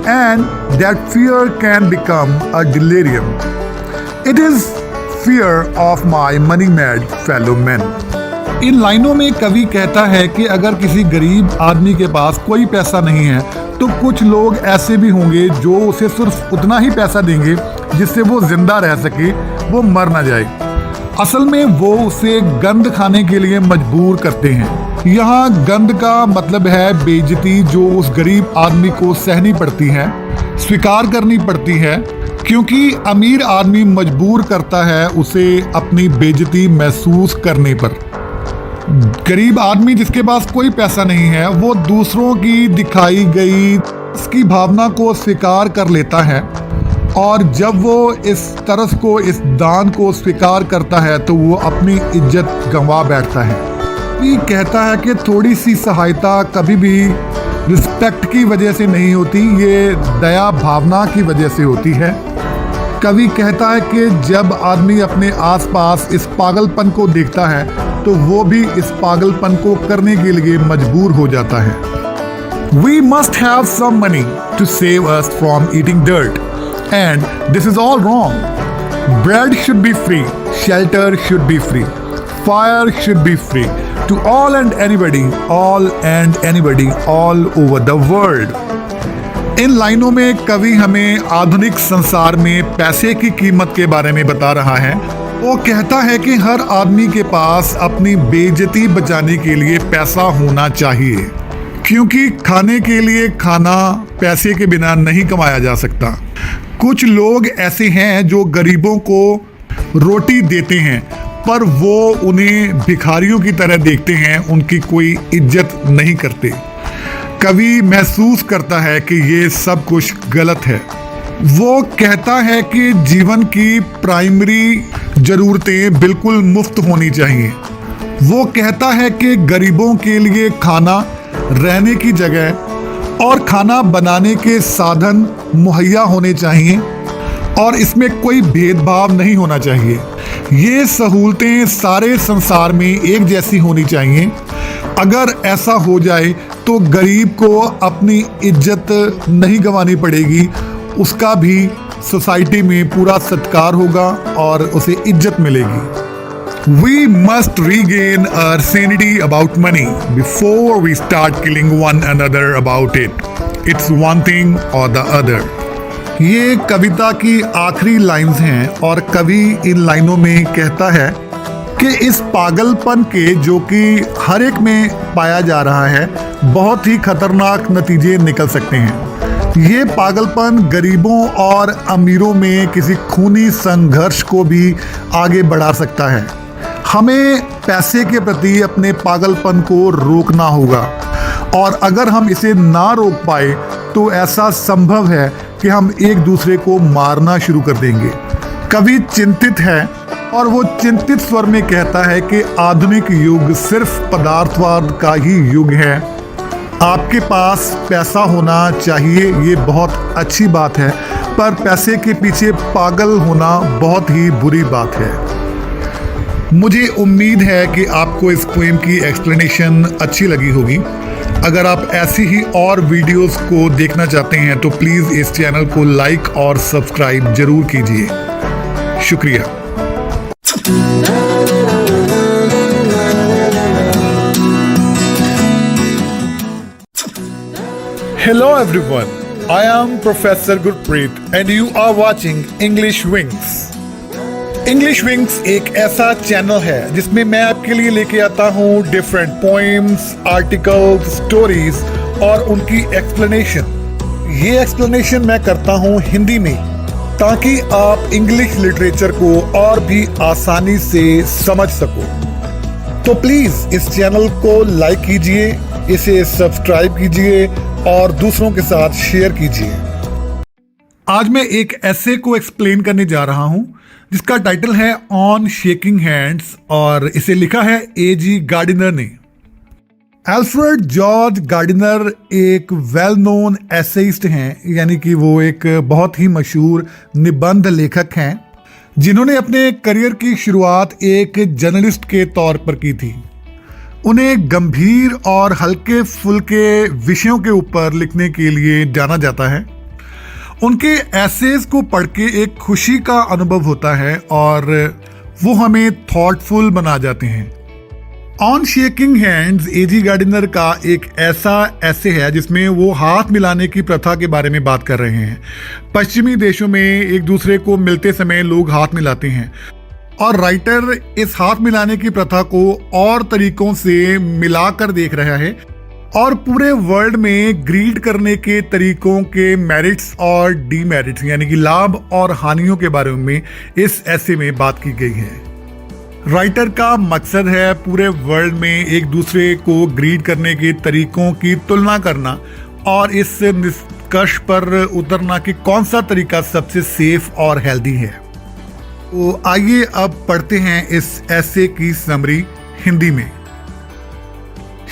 and that fear can become a delirium. It is fear of my money-mad fellow men. इन लाइनों में कवि कहता है कि अगर किसी गरीब आदमी के पास कोई पैसा नहीं है तो कुछ लोग ऐसे भी होंगे जो उसे सिर्फ उतना ही पैसा देंगे जिससे वो जिंदा रह सके, वो मर ना जाए। असल में वो उसे गंद खाने के लिए मजबूर करते हैं। यहाँ गंद का मतलब है बेइज्जती, जो उस गरीब आदमी को सहनी पड़ती है, स्वीकार करनी पड़ती है, क्योंकि अमीर आदमी मजबूर करता है उसे अपनी बेइज्जती महसूस करने पर। गरीब आदमी जिसके पास कोई पैसा नहीं है वो दूसरों की दिखाई गई इसकी भावना को स्वीकार कर लेता है, और जब वो इस तरस को, इस दान को स्वीकार करता है तो वो अपनी इज्जत गंवा बैठता है। ये कहता है कि थोड़ी सी सहायता कभी भी रिस्पेक्ट की वजह से नहीं होती, ये दया भावना की वजह से होती है। कवि कहता है कि जब आदमी अपने आसपास इस पागलपन को देखता है तो वो भी इस पागलपन को करने के लिए मजबूर हो जाता है। We must have some money to save us from eating dirt, and this is all wrong. Bread should be free, shelter should be free, fire should be free to all and anybody, all over the world. इन लाइनों में कवि हमें आधुनिक संसार में पैसे की कीमत के बारे में बता रहा है। वो कहता है कि हर आदमी के पास अपनी बेइज्जती बचाने के लिए पैसा होना चाहिए, क्योंकि खाने के लिए खाना पैसे के बिना नहीं कमाया जा सकता। कुछ लोग ऐसे हैं जो गरीबों को रोटी देते हैं पर वो उन्हें भिखारियों की तरह देखते हैं, उनकी कोई इज्जत नहीं करते। कवि महसूस करता है कि ये सब कुछ गलत है। वो कहता है कि जीवन की प्राइमरी ज़रूरतें बिल्कुल मुफ्त होनी चाहिए। वो कहता है कि गरीबों के लिए खाना, रहने की जगह और खाना बनाने के साधन मुहैया होने चाहिए, और इसमें कोई भेदभाव नहीं होना चाहिए। ये सहूलतें सारे संसार में एक जैसी होनी चाहिए। अगर ऐसा हो जाए तो गरीब को अपनी इज्जत नहीं गंवानी पड़ेगी, उसका भी सोसाइटी में पूरा सत्कार होगा और उसे इज्जत मिलेगी। We must regain our sanity about money before we start killing one another about it. It's one thing or the other. ये कविता की आखिरी लाइन्स हैं और कवि इन लाइनों में कहता है कि इस पागलपन के, जो कि हर एक में पाया जा रहा है, बहुत ही खतरनाक नतीजे निकल सकते हैं। ये पागलपन गरीबों और अमीरों में किसी खूनी संघर्ष को भी आगे बढ़ा सकता है। हमें पैसे के प्रति अपने पागलपन को रोकना होगा, और अगर हम इसे ना रोक पाए तो ऐसा संभव है कि हम एक दूसरे को मारना शुरू कर देंगे। कवि चिंतित है और वो चिंतित स्वर में कहता है कि आधुनिक युग सिर्फ पदार्थवाद का ही युग है। आपके पास पैसा होना चाहिए, ये बहुत अच्छी बात है, पर पैसे के पीछे पागल होना बहुत ही बुरी बात है। मुझे उम्मीद है कि आपको इस पोएम की एक्सप्लेनेशन अच्छी लगी होगी। अगर आप ऐसी ही और वीडियोस को देखना चाहते हैं तो प्लीज़ इस चैनल को लाइक और सब्सक्राइब जरूर कीजिए। शुक्रिया। Hello everyone, I am Professor Gurpreet and you are watching English Wings. English Wings एक ऐसा चैनल है जिसमें मैं आपके लिए लेके आता हूँ डिफरेंट पोएम्स, आर्टिकल्स, स्टोरीज और उनकी एक्सप्लेनेशन। ये एक्सप्लेनेशन मैं करता हूँ हिंदी में, ताकि आप इंग्लिश लिटरेचर को और भी आसानी से समझ सको। तो प्लीज इस चैनल को लाइक कीजिए, इसे सब्सक्राइब कीजिए और दूसरों के साथ शेयर कीजिए। आज मैं एक ऐसे को एक्सप्लेन करने जा रहा हूं जिसका टाइटल है ऑन शेकिंग हैंड्स, और इसे लिखा है A.G. गार्डिनर ने। अल्फ्रेड जॉर्ज गार्डिनर एक वेल नोन एसेइस्ट हैं, यानी कि वो एक बहुत ही मशहूर निबंध लेखक हैं जिन्होंने अपने करियर की शुरुआत एक जर्नलिस्ट के तौर पर की थी। उन्हें गंभीर और हल्के फुल्के विषयों के ऊपर लिखने के लिए जाना जाता है। उनके एसेज को पढ़ के एक खुशी का अनुभव होता है और वो हमें थॉटफुल बना जाते हैं। On shaking hands AG Gardiner का एक ऐसा ऐसे है जिसमें वो हाथ मिलाने की प्रथा के बारे में बात कर रहे हैं। पश्चिमी देशों में एक दूसरे को मिलते समय लोग हाथ मिलाते हैं और राइटर इस हाथ मिलाने की प्रथा को और तरीकों से मिलाकर देख रहा है और पूरे वर्ल्ड में ग्रीट करने के तरीकों के मेरिट्स और डीमेरिट्स यानी कि लाभ और हानियों के बारे में इस ऐसे में बात की गई है। राइटर का मकसद है पूरे वर्ल्ड में एक दूसरे को ग्रीट करने के तरीकों की तुलना करना और इस निष्कर्ष पर उतरना कि कौन सा तरीका सबसे सेफ और हेल्दी है। तो आइए अब पढ़ते हैं इस ऐसे की समरी हिंदी में।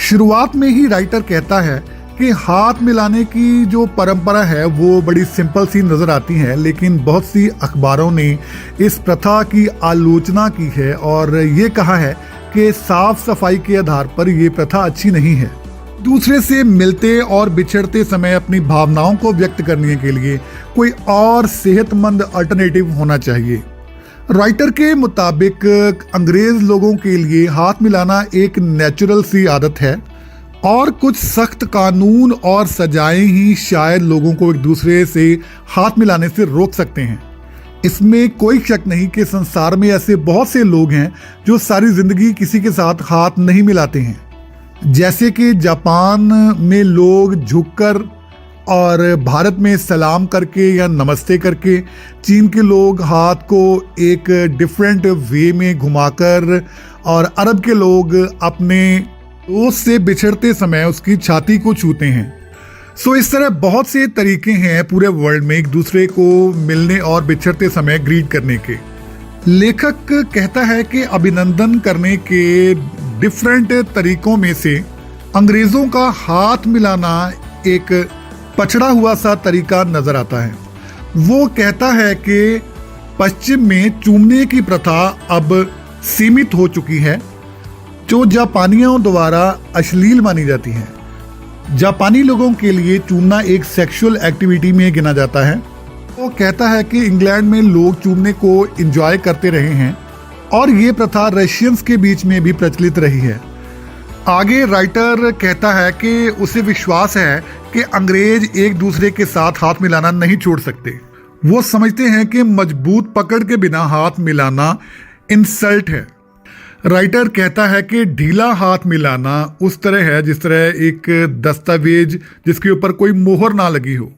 शुरुआत में ही राइटर कहता है कि हाथ मिलाने की जो परंपरा है वो बड़ी सिंपल सी नजर आती है, लेकिन बहुत सी अखबारों ने इस प्रथा की आलोचना की है और ये कहा है कि साफ सफाई के आधार पर ये प्रथा अच्छी नहीं है। दूसरे से मिलते और बिछड़ते समय अपनी भावनाओं को व्यक्त करने के लिए कोई और सेहतमंद अल्टरनेटिव होना चाहिए। राइटर के मुताबिक अंग्रेज लोगों के लिए हाथ मिलाना एक नेचुरल सी आदत है और कुछ सख्त कानून और सजाएं ही शायद लोगों को एक दूसरे से हाथ मिलाने से रोक सकते हैं। इसमें कोई शक नहीं कि संसार में ऐसे बहुत से लोग हैं जो सारी जिंदगी किसी के साथ हाथ नहीं मिलाते हैं। जैसे कि जापान में लोग झुककर और भारत में सलाम करके या नमस्ते करके, चीन के लोग हाथ को एक डिफरेंट वे में घुमाकर और अरब के लोग अपने दोस्त से बिछड़ते समय उसकी छाती को छूते हैं। सो इस तरह बहुत से तरीके हैं पूरे वर्ल्ड में एक दूसरे को मिलने और बिछड़ते समय ग्रीट करने के। लेखक कहता है कि अभिनंदन करने के डिफरेंट तरीकों में से अंग्रेजों का हाथ मिलाना एक पछड़ा हुआ सा तरीका नजर आता है। वो कहता है कि पश्चिम में चूमने की प्रथा अब सीमित हो चुकी है जो जापानियों द्वारा अश्लील मानी जाती है। जापानी लोगों के लिए चूमना एक सेक्सुअल एक्टिविटी में गिना जाता है। वो कहता है कि इंग्लैंड में लोग चूमने को एंजॉय करते रहे हैं और ये प्रथा रशियंस के बीच में भी प्रचलित रही है। आगे राइटर कहता है कि उसे विश्वास है कि अंग्रेज एक दूसरे के साथ हाथ मिलाना नहीं छोड़ सकते। वो समझते हैं कि मजबूत पकड़ के बिना हाथ मिलाना इंसल्ट है। राइटर कहता है कि ढीला हाथ मिलाना उस तरह है जिस तरह एक दस्तावेज जिसके ऊपर कोई मोहर ना लगी हो।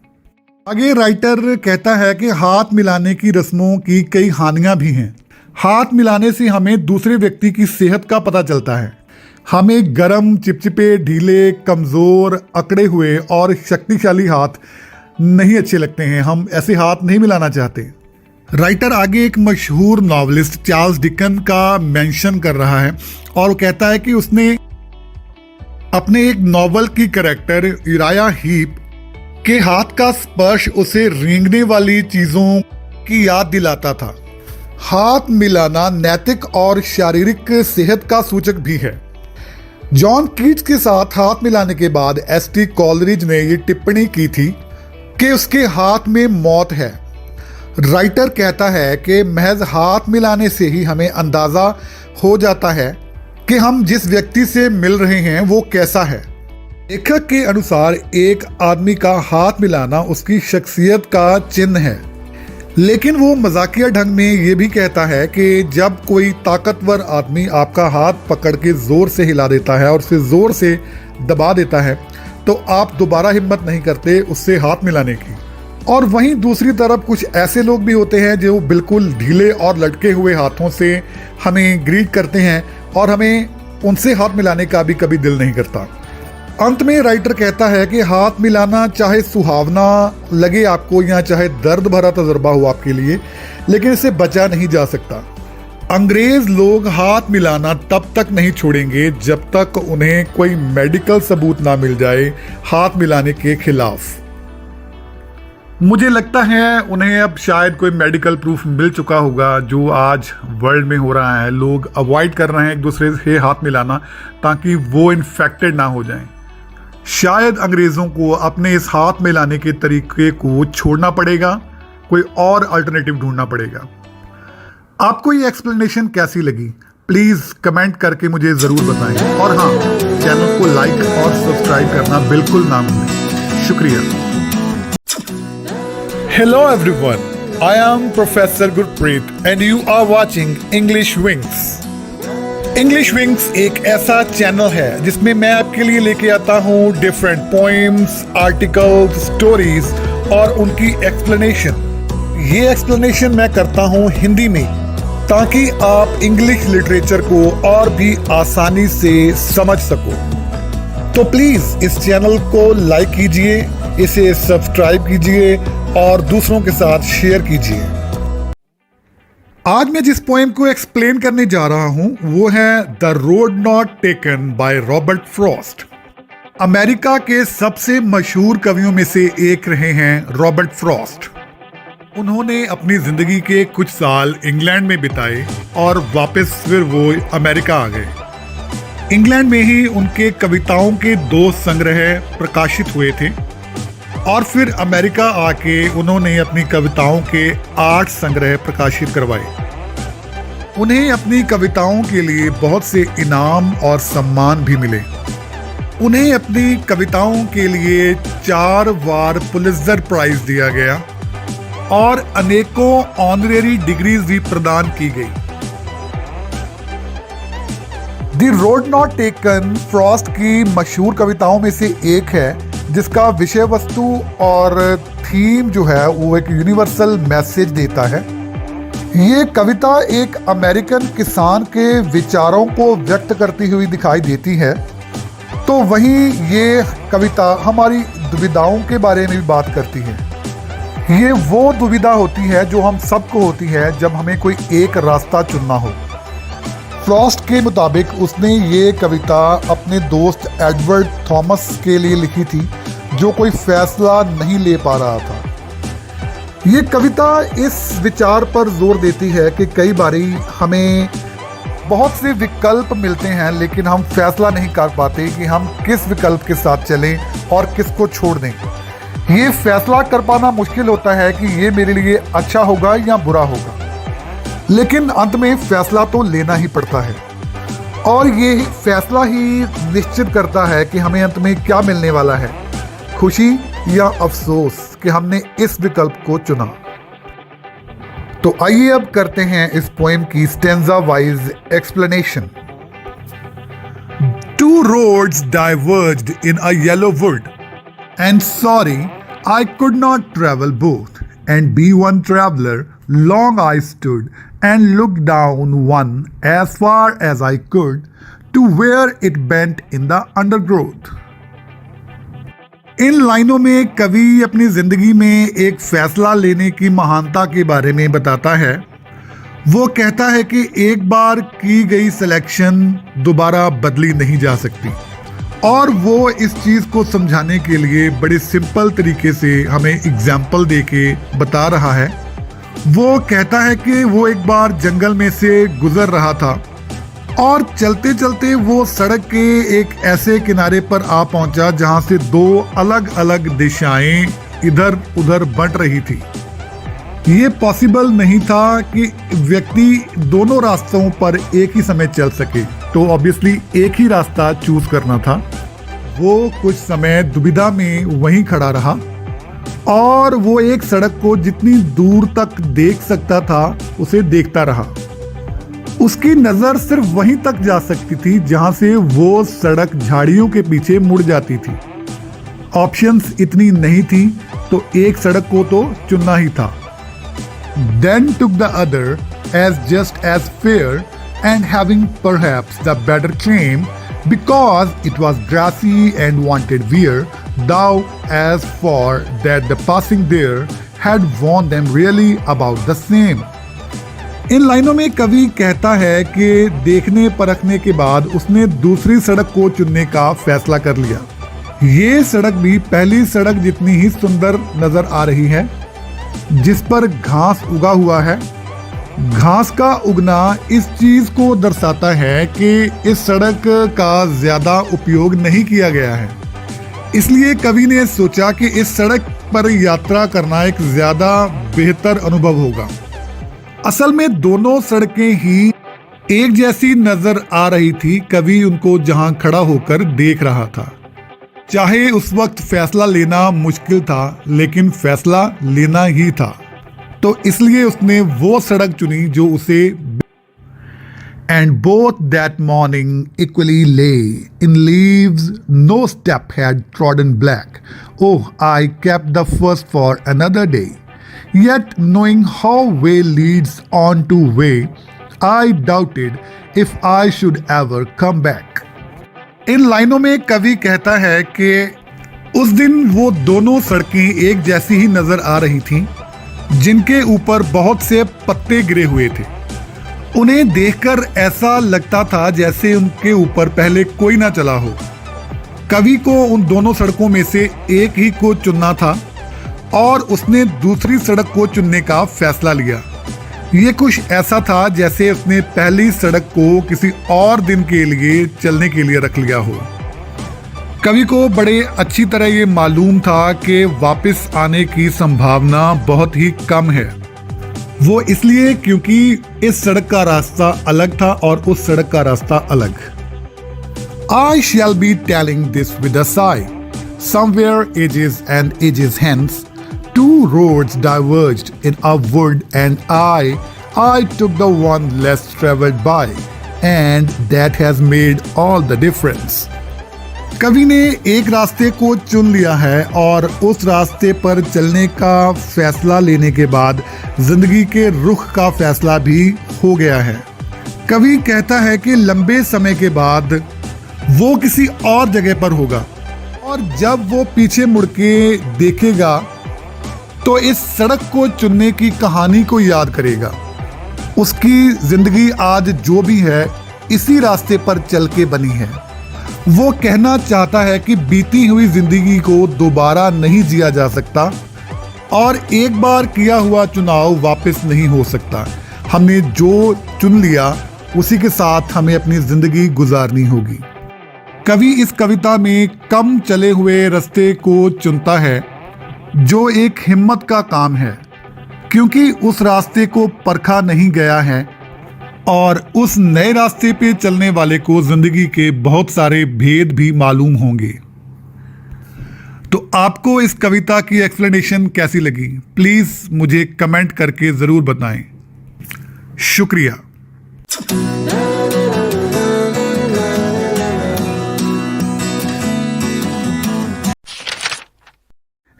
आगे राइटर कहता है कि हाथ मिलाने की रस्मों की कई हानियां भी हैं। हाथ मिलाने से हमें दूसरे व्यक्ति की सेहत का पता चलता है। हमें गरम, चिपचिपे, ढीले, कमजोर, अकड़े हुए और शक्तिशाली हाथ नहीं अच्छे लगते हैं। हम ऐसे हाथ नहीं मिलाना चाहते। राइटर आगे एक मशहूर नॉवलिस्ट चार्ल्स डिकन का मेंशन कर रहा है और कहता है कि उसने अपने एक नॉवल की कैरेक्टर यूराया हीप के हाथ का स्पर्श उसे रेंगने वाली चीजों की याद दिलाता था। हाथ मिलाना नैतिक और शारीरिक सेहत का सूचक भी है। जॉन कीट्स के साथ हाथ मिलाने के बाद एस.टी. कॉलरिज ने ये टिप्पणी की थी कि उसके हाथ में मौत है। राइटर कहता है कि महज हाथ मिलाने से ही हमें अंदाजा हो जाता है कि हम जिस व्यक्ति से मिल रहे हैं वो कैसा है। लेखक के अनुसार एक आदमी का हाथ मिलाना उसकी शख्सियत का चिन्ह है, लेकिन वो मजाकिया ढंग में ये भी कहता है कि जब कोई ताकतवर आदमी आपका हाथ पकड़ के जोर से हिला देता है और उसे जोर से दबा देता है तो आप दोबारा हिम्मत नहीं करते उससे हाथ मिलाने की। और वहीं दूसरी तरफ कुछ ऐसे लोग भी होते हैं जो बिल्कुल ढीले और लटके हुए हाथों से हमें ग्रीट करते हैं और हमें उनसे हाथ मिलाने का भी कभी दिल नहीं करता। अंत में राइटर कहता है कि हाथ मिलाना चाहे सुहावना लगे आपको या चाहे दर्द भरा तजुर्बा हो आपके लिए, लेकिन इससे बचा नहीं जा सकता। अंग्रेज लोग हाथ मिलाना तब तक नहीं छोड़ेंगे जब तक उन्हें कोई मेडिकल सबूत ना मिल जाए हाथ मिलाने के खिलाफ। मुझे लगता है उन्हें अब शायद कोई मेडिकल प्रूफ मिल चुका होगा जो आज वर्ल्ड में हो रहा है। लोग अवॉइड कर रहे हैं एक दूसरे से हाथ मिलाना ताकि वो इन्फेक्टेड ना हो जाएं। शायद अंग्रेज़ों को अपने इस हाथ मिलाने के तरीके को छोड़ना पड़ेगा, कोई और अल्टरनेटिव ढूंढना पड़ेगा। आपको ये एक्सप्लेनेशन कैसी लगी प्लीज़ कमेंट करके मुझे ज़रूर बताएं। और हाँ, चैनल को लाइक और सब्सक्राइब करना बिल्कुल ना भूलें। शुक्रिया। Hello everyone, I am Professor Gurpreet and you are watching English Wings. English Wings एक ऐसा चैनल है जिसमें मैं आपके लिए लेके आता हूँ डिफरेंट पोएम्स, आर्टिकल्स, स्टोरीज और उनकी एक्सप्लेनेशन। ये एक्सप्लेनेशन मैं करता हूँ हिंदी में ताकि आप इंग्लिश लिटरेचर को और भी आसानी से समझ सको। तो प्लीज इस चैनल को लाइक कीजिए, इसे सब्सक्राइब कीजिए और दूसरों के साथ शेयर कीजिए। आज मैं जिस पोएम को एक्सप्लेन करने जा रहा हूं वो है the road not taken by Robert Frost. America के सबसे मशहूर कवियों में से एक रहे हैं रॉबर्ट फ्रॉस्ट। उन्होंने अपनी जिंदगी के कुछ साल इंग्लैंड में बिताए और वापस फिर वो अमेरिका आ गए। इंग्लैंड में ही उनके कविताओं के 2 संग्रह प्रकाशित हुए थे और फिर अमेरिका आके उन्होंने अपनी कविताओं के 8 संग्रह प्रकाशित करवाए। उन्हें अपनी कविताओं के लिए बहुत से इनाम और सम्मान भी मिले। उन्हें अपनी कविताओं के लिए 4 बार पुलित्जर प्राइज दिया गया और अनेकों ऑनरेरी डिग्रीज भी प्रदान की गई। The road not taken Frost की मशहूर कविताओं में से एक है जिसका विषय वस्तु और थीम जो है वो एक यूनिवर्सल मैसेज देता है। ये कविता एक अमेरिकन किसान के विचारों को व्यक्त करती हुई दिखाई देती है। तो वहीं ये कविता हमारी दुविधाओं के बारे में भी बात करती है। ये वो दुविधा होती है जो हम सबको होती है जब हमें कोई एक रास्ता चुनना हो। फ्रॉस्ट के मुताबिक उसने ये कविता अपने दोस्त एडवर्ड थॉमस के लिए लिखी थी जो कोई फैसला नहीं ले पा रहा था। ये कविता इस विचार पर जोर देती है कि कई बारी हमें बहुत से विकल्प मिलते हैं लेकिन हम फैसला नहीं कर पाते कि हम किस विकल्प के साथ चलें और किसको छोड़ दें। ये फैसला कर पाना मुश्किल होता है कि ये मेरे लिए अच्छा होगा या बुरा होगा, लेकिन अंत में फैसला तो लेना ही पड़ता है और ये फैसला ही निश्चित करता है कि हमें अंत में क्या मिलने वाला है, खुशी या अफसोस कि हमने इस विकल्प को चुना। तो आइए अब करते हैं इस पोएम की stanza wise explanation. 2 roads diverged in a yellow wood, and sorry I could not travel both, and be one traveler long I stood and looked down one as far as I could to where it bent in the undergrowth. इन लाइनों में कवि अपनी जिंदगी में एक फैसला लेने की महानता के बारे में बताता है। वो कहता है कि एक बार की गई सिलेक्शन दोबारा बदली नहीं जा सकती और वो इस चीज़ को समझाने के लिए बड़े सिंपल तरीके से हमें एग्जाम्पल देके बता रहा है। वो कहता है कि वो एक बार जंगल में से गुजर रहा था और चलते चलते वो सड़क के एक ऐसे किनारे पर आ पहुंचा जहां से 2 अलग अलग दिशाएं इधर उधर बंट रही थी। ये पॉसिबल नहीं था कि व्यक्ति दोनों रास्तों पर एक ही समय चल सके, तो ऑब्वियसली एक ही रास्ता चूज करना था। वो कुछ समय दुविधा में वहीं खड़ा रहा और वो एक सड़क को जितनी दूर तक देख सकता था उसे देखता रहा। उसकी नजर सिर्फ वहीं तक जा सकती थी जहां से वो सड़क झाड़ियों के पीछे मुड़ जाती थी। ऑप्शंस इतनी नहीं थी तो एक सड़क को तो चुनना ही था। Then took the other as just as fair and having perhaps the better claim because it was grassy and wanted wear, though as for that the passing there had warned them really about the same. इन लाइनों में कवि कहता है कि देखने परखने के बाद उसने दूसरी सड़क को चुनने का फैसला कर लिया ये सड़क भी पहली सड़क जितनी ही सुंदर नजर आ रही है, जिस पर घास उगा हुआ है। घास का उगना इस चीज को दर्शाता है कि इस सड़क का ज्यादा उपयोग नहीं किया गया है, इसलिए कवि ने सोचा कि इस सड़क पर यात्रा करना एक ज्यादा बेहतर अनुभव होगा। असल में दोनों सड़कें ही एक जैसी नजर आ रही थी। कवि उनको जहां खड़ा होकर देख रहा था। चाहे उस वक्त फैसला लेना मुश्किल था, लेकिन फैसला लेना ही था, तो इसलिए उसने वो सड़क चुनी जो उसे। And both that morning equally lay in leaves, no step had trodden black. Oh, I kept the first for another day, yet knowing how way leads on to way, I doubted if I should ever come back. इन लाइनों में कवि कहता है कि उस दिन वो दोनों सड़कें एक जैसी ही नजर आ रही थीं, जिनके ऊपर बहुत से पत्ते गिरे हुए थे। उन्हें देखकर ऐसा लगता था जैसे उनके ऊपर पहले कोई ना चला हो। कवि को उन दोनों सड़कों में से एक ही को चुनना था और उसने दूसरी सड़क को चुनने का फैसला लिया। ये कुछ ऐसा था जैसे उसने पहली सड़क को किसी और दिन के लिए चलने के लिए रख लिया हो। कवि को बड़े अच्छी तरह ये मालूम था कि वापस आने की संभावना बहुत ही कम है। वो इसलिए क्योंकि इस सड़क का रास्ता अलग था और उस सड़क का रास्ता अलग। I shall be telling this with a sigh. Somewhere ages and ages hence, two roads diverged in a wood, and I took the one less traveled by, and that has made all the difference. कवि ने एक रास्ते को चुन लिया है और उस रास्ते पर चलने का फैसला लेने के बाद जिंदगी के रुख का फैसला भी हो गया है। कवि कहता है कि लंबे समय के बाद वो किसी और जगह पर होगा और जब वो पीछे मुड़ के देखेगा तो इस सड़क को चुनने की कहानी को याद करेगा। उसकी जिंदगी आज जो भी है इसी रास्ते पर चल के बनी है। वो कहना चाहता है कि बीती हुई जिंदगी को दोबारा नहीं जिया जा सकता और एक बार किया हुआ चुनाव वापस नहीं हो सकता। हमने जो चुन लिया उसी के साथ हमें अपनी जिंदगी गुजारनी होगी। कवि इस कविता में कम चले हुए रास्ते को चुनता है, जो एक हिम्मत का काम है, क्योंकि उस रास्ते को परखा नहीं गया है और उस नए रास्ते पे चलने वाले को जिंदगी के बहुत सारे भेद भी मालूम होंगे। तो आपको इस कविता की एक्सप्लेनेशन कैसी लगी, प्लीज मुझे कमेंट करके जरूर बताएं। शुक्रिया।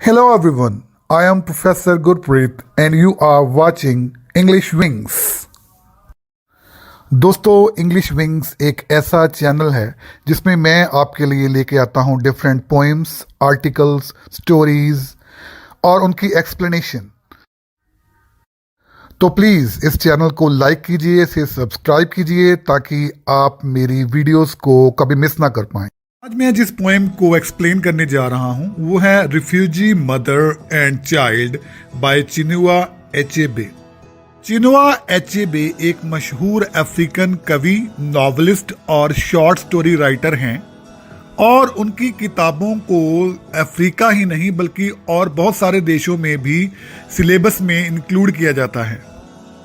Hello everyone, I am Professor Gurpreet and you are watching English Wings. दोस्तों, इंग्लिश विंग्स एक ऐसा चैनल है जिसमें मैं आपके लिए लेके आता हूँ डिफरेंट पोएम्स, आर्टिकल्स, स्टोरीज और उनकी एक्सप्लेनेशन। तो प्लीज़ इस चैनल को लाइक कीजिए, इसे सब्सक्राइब कीजिए ताकि आप मेरी वीडियोस को कभी मिस ना कर पाएं। आज मैं जिस पोएम को एक्सप्लेन करने जा रहा हूँ वो है refugee mother and child by Chinua Achebe. Chinua Achebe एक मशहूर अफ्रीकन कवि, नॉवेलिस्ट और शॉर्ट स्टोरी राइटर हैं और उनकी किताबों को अफ्रीका ही नहीं बल्कि और बहुत सारे देशों में भी सिलेबस में इंक्लूड किया जाता है।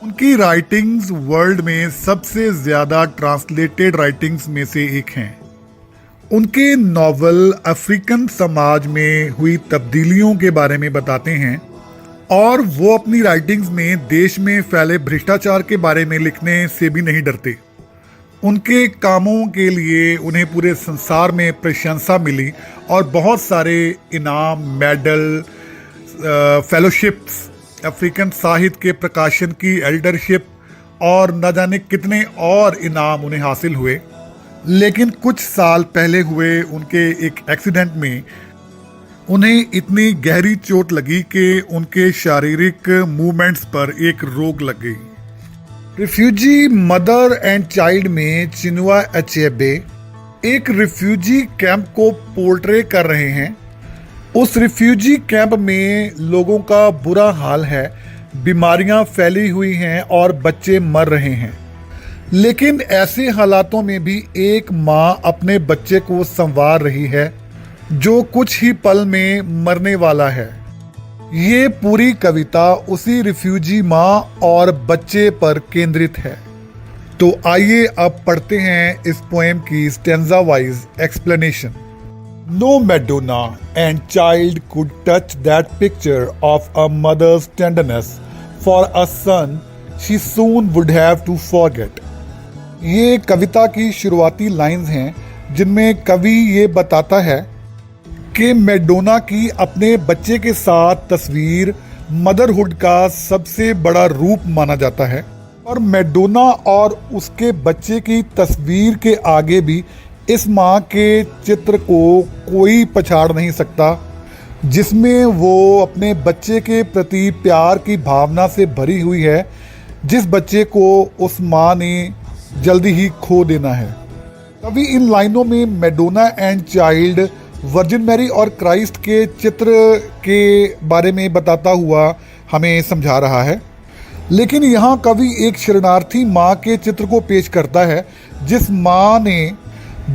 उनकी राइटिंग्स वर्ल्ड में सबसे ज़्यादा ट्रांसलेटेड राइटिंग्स में से एक हैं। उनके नॉवल अफ्रीकन समाज में हुई तब्दीलियों के बारे में बताते हैं और वो अपनी राइटिंग्स में देश में फैले भ्रष्टाचार के बारे में लिखने से भी नहीं डरते। उनके कामों के लिए उन्हें पूरे संसार में प्रशंसा मिली और बहुत सारे इनाम, मेडल, फेलोशिप्स, अफ्रीकन साहित्य के प्रकाशन की एल्डरशिप और न जाने कितने और इनाम उन्हें हासिल हुए। लेकिन कुछ साल पहले हुए उनके एक एक्सीडेंट में उन्हें इतनी गहरी चोट लगी कि उनके शारीरिक मूवमेंट्स पर एक रोक लग गई। रिफ्यूजी मदर एंड चाइल्ड में चिनुआ अचेबे एक रिफ्यूजी कैंप को पोर्ट्रे कर रहे हैं। उस रिफ्यूजी कैंप में लोगों का बुरा हाल है, बीमारियां फैली हुई हैं और बच्चे मर रहे हैं। लेकिन ऐसे हालातों में भी एक माँ अपने बच्चे को संवार रही है जो कुछ ही पल में मरने वाला है। ये पूरी कविता उसी रिफ्यूजी माँ और बच्चे पर केंद्रित है। तो आइए अब पढ़ते हैं इस पोएम की stanza wise explanation. No Madonna and child could touch that picture of a mother's tenderness for a son she soon would have to forget. ये कविता की शुरुआती लाइंस हैं जिनमें कवि ये बताता है कि मैडोना की अपने बच्चे के साथ तस्वीर मदरहुड का सबसे बड़ा रूप माना जाता है और मैडोना और उसके बच्चे की तस्वीर के आगे भी इस माँ के चित्र को कोई पछाड़ नहीं सकता, जिसमें वो अपने बच्चे के प्रति प्यार की भावना से भरी हुई है, जिस बच्चे को उस माँ ने जल्दी ही खो देना है। कवि इन लाइनों में Madonna and child, virgin Mary और क्राइस्ट के चित्र के बारे में बताता हुआ हमें समझा रहा है। लेकिन यहाँ कवि एक शरणार्थी माँ के चित्र को पेश करता है, जिस माँ ने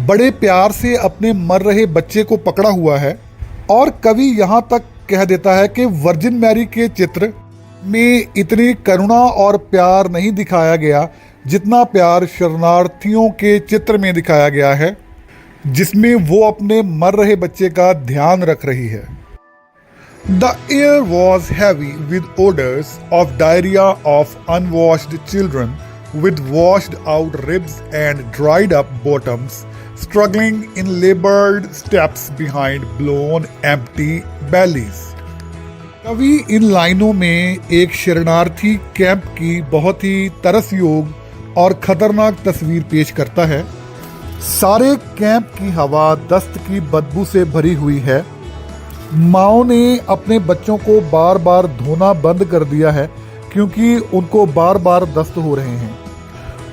बड़े प्यार से अपने मर रहे बच्चे को पकड़ा हुआ है। और कवि यहाँ तक कह देता है कि वर्जिन मैरी के चित्र में इतनी करुणा और प्यार नहीं दिखाया गया जितना प्यार शरणार्थियों के चित्र में दिखाया गया है, जिसमें वो अपने मर रहे बच्चे का ध्यान रख रही है। The air was heavy with odors of diarrhea of unwashed children with washed out ribs and dried up bottoms, struggling in labored steps behind blown empty bellies. कवि इन लाइनों में एक शरणार्थी कैंप की बहुत ही तरसयोग और खतरनाक तस्वीर पेश करता है। सारे कैंप की हवा दस्त की बदबू से भरी हुई है। माँओं ने अपने बच्चों को बार बार धोना बंद कर दिया है क्योंकि उनको बार बार दस्त हो रहे हैं।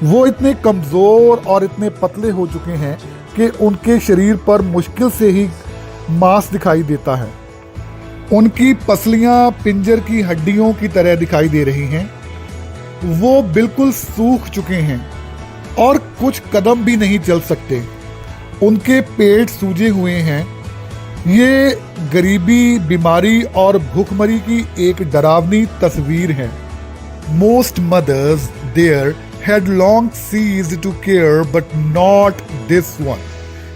वो इतने कमज़ोर और इतने पतले हो चुके हैं कि उनके शरीर पर मुश्किल से ही मांस दिखाई देता है। उनकी पसलियां पिंजर की हड्डियों की तरह दिखाई दे रही हैं। वो बिल्कुल सूख चुके हैं और कुछ कदम भी नहीं चल सकते। उनके पेट सूजे हुए हैं। ये गरीबी, बीमारी और भूखमरी की एक डरावनी तस्वीर है। Most mothers there had long ceased to care, but not this one.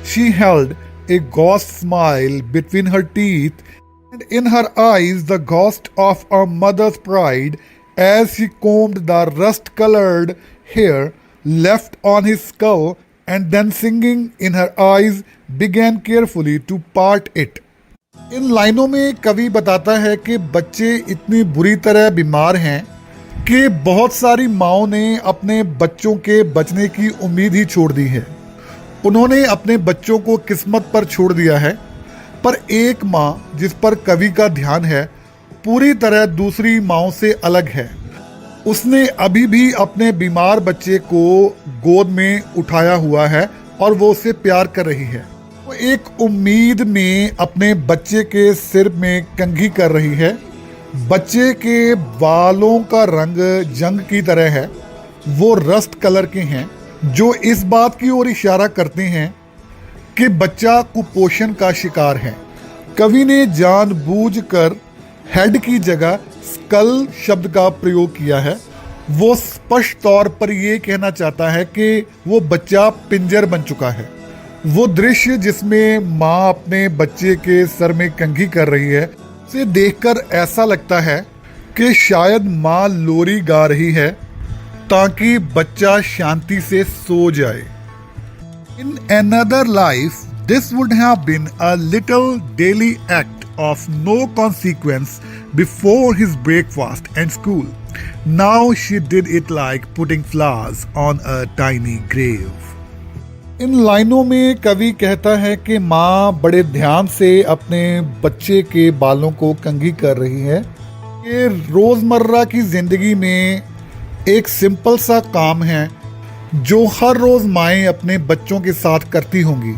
She held a ghost smile between her teeth, and in her eyes the ghost of a mother's pride as she combed the rust-colored hair left on his skull, and then singing in her eyes began carefully to part it. इन लाइनों में कवि बताता है कि बच्चे इतनी बुरी तरह बीमार हैं कि बहुत सारी माँओं ने अपने बच्चों के बचने की उम्मीद ही छोड़ दी है। उन्होंने अपने बच्चों को किस्मत पर छोड़ दिया है, पर एक माँ जिस पर कवि का ध्यान है पूरी तरह दूसरी माँओं से अलग है। उसने अभी भी अपने बीमार बच्चे को गोद में उठाया हुआ है और वो उसे प्यार कर रही है। वो एक उम्मीद में अपने बच्चे के सिर में कंघी कर रही है। बच्चे के बालों का रंग जंग की तरह है। वो रस्ट कलर के हैं, जो इस बात की ओर इशारा करते हैं कि बच्चा कुपोषण का शिकार है। कवि ने जानबूझकर हेड की जगह स्कल शब्द का प्रयोग किया है। वो स्पष्ट तौर पर यह कहना चाहता है कि वो बच्चा पिंजर बन चुका है। वो दृश्य जिसमें माँ अपने बच्चे के सर में कंघी कर रही है, उसे देखकर ऐसा लगता है कि शायद माँ लोरी गा रही है ताकि बच्चा शांति से सो जाए। In another life, this would have been a little daily act of no consequence before his breakfast and school. Now she did it like putting flowers on a tiny grave. इन लाइनों में कवि कहता है कि माँ बड़े ध्यान से अपने बच्चे के बालों को कंघी कर रही है। ये रोज़मर्रा की ज़िंदगी में एक सिंपल सा काम है, जो हर रोज माएँ अपने बच्चों के साथ करती होंगी।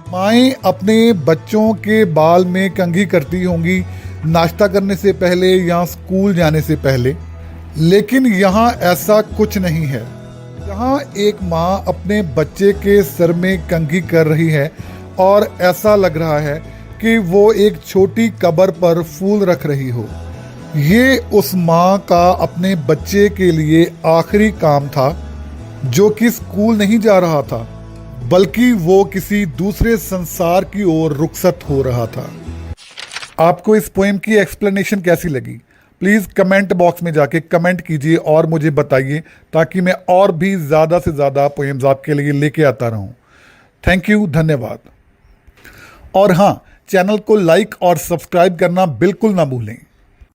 माएँ अपने बच्चों के बाल में कंघी करती होंगी नाश्ता करने से पहले या स्कूल जाने से पहले, लेकिन यहाँ ऐसा कुछ नहीं है। यहाँ एक माँ अपने बच्चे के सर में कंघी कर रही है और ऐसा लग रहा है कि वो एक छोटी कब्र पर फूल रख रही हो। ये उस माँ का अपने बच्चे के लिए आखिरी काम था, जो कि स्कूल नहीं जा रहा था, बल्कि वो किसी दूसरे संसार की ओर रुखसत हो रहा था। आपको इस पोएम की एक्सप्लेनेशन कैसी लगी? प्लीज़ कमेंट बॉक्स में जाके कमेंट कीजिए और मुझे बताइए, ताकि मैं और भी ज़्यादा से ज़्यादा पोएम्स आपके लिए लेके आता रहूं। थैंक यू, धन्यवाद। और हाँ, चैनल को लाइक और सब्सक्राइब करना बिल्कुल ना भूलें।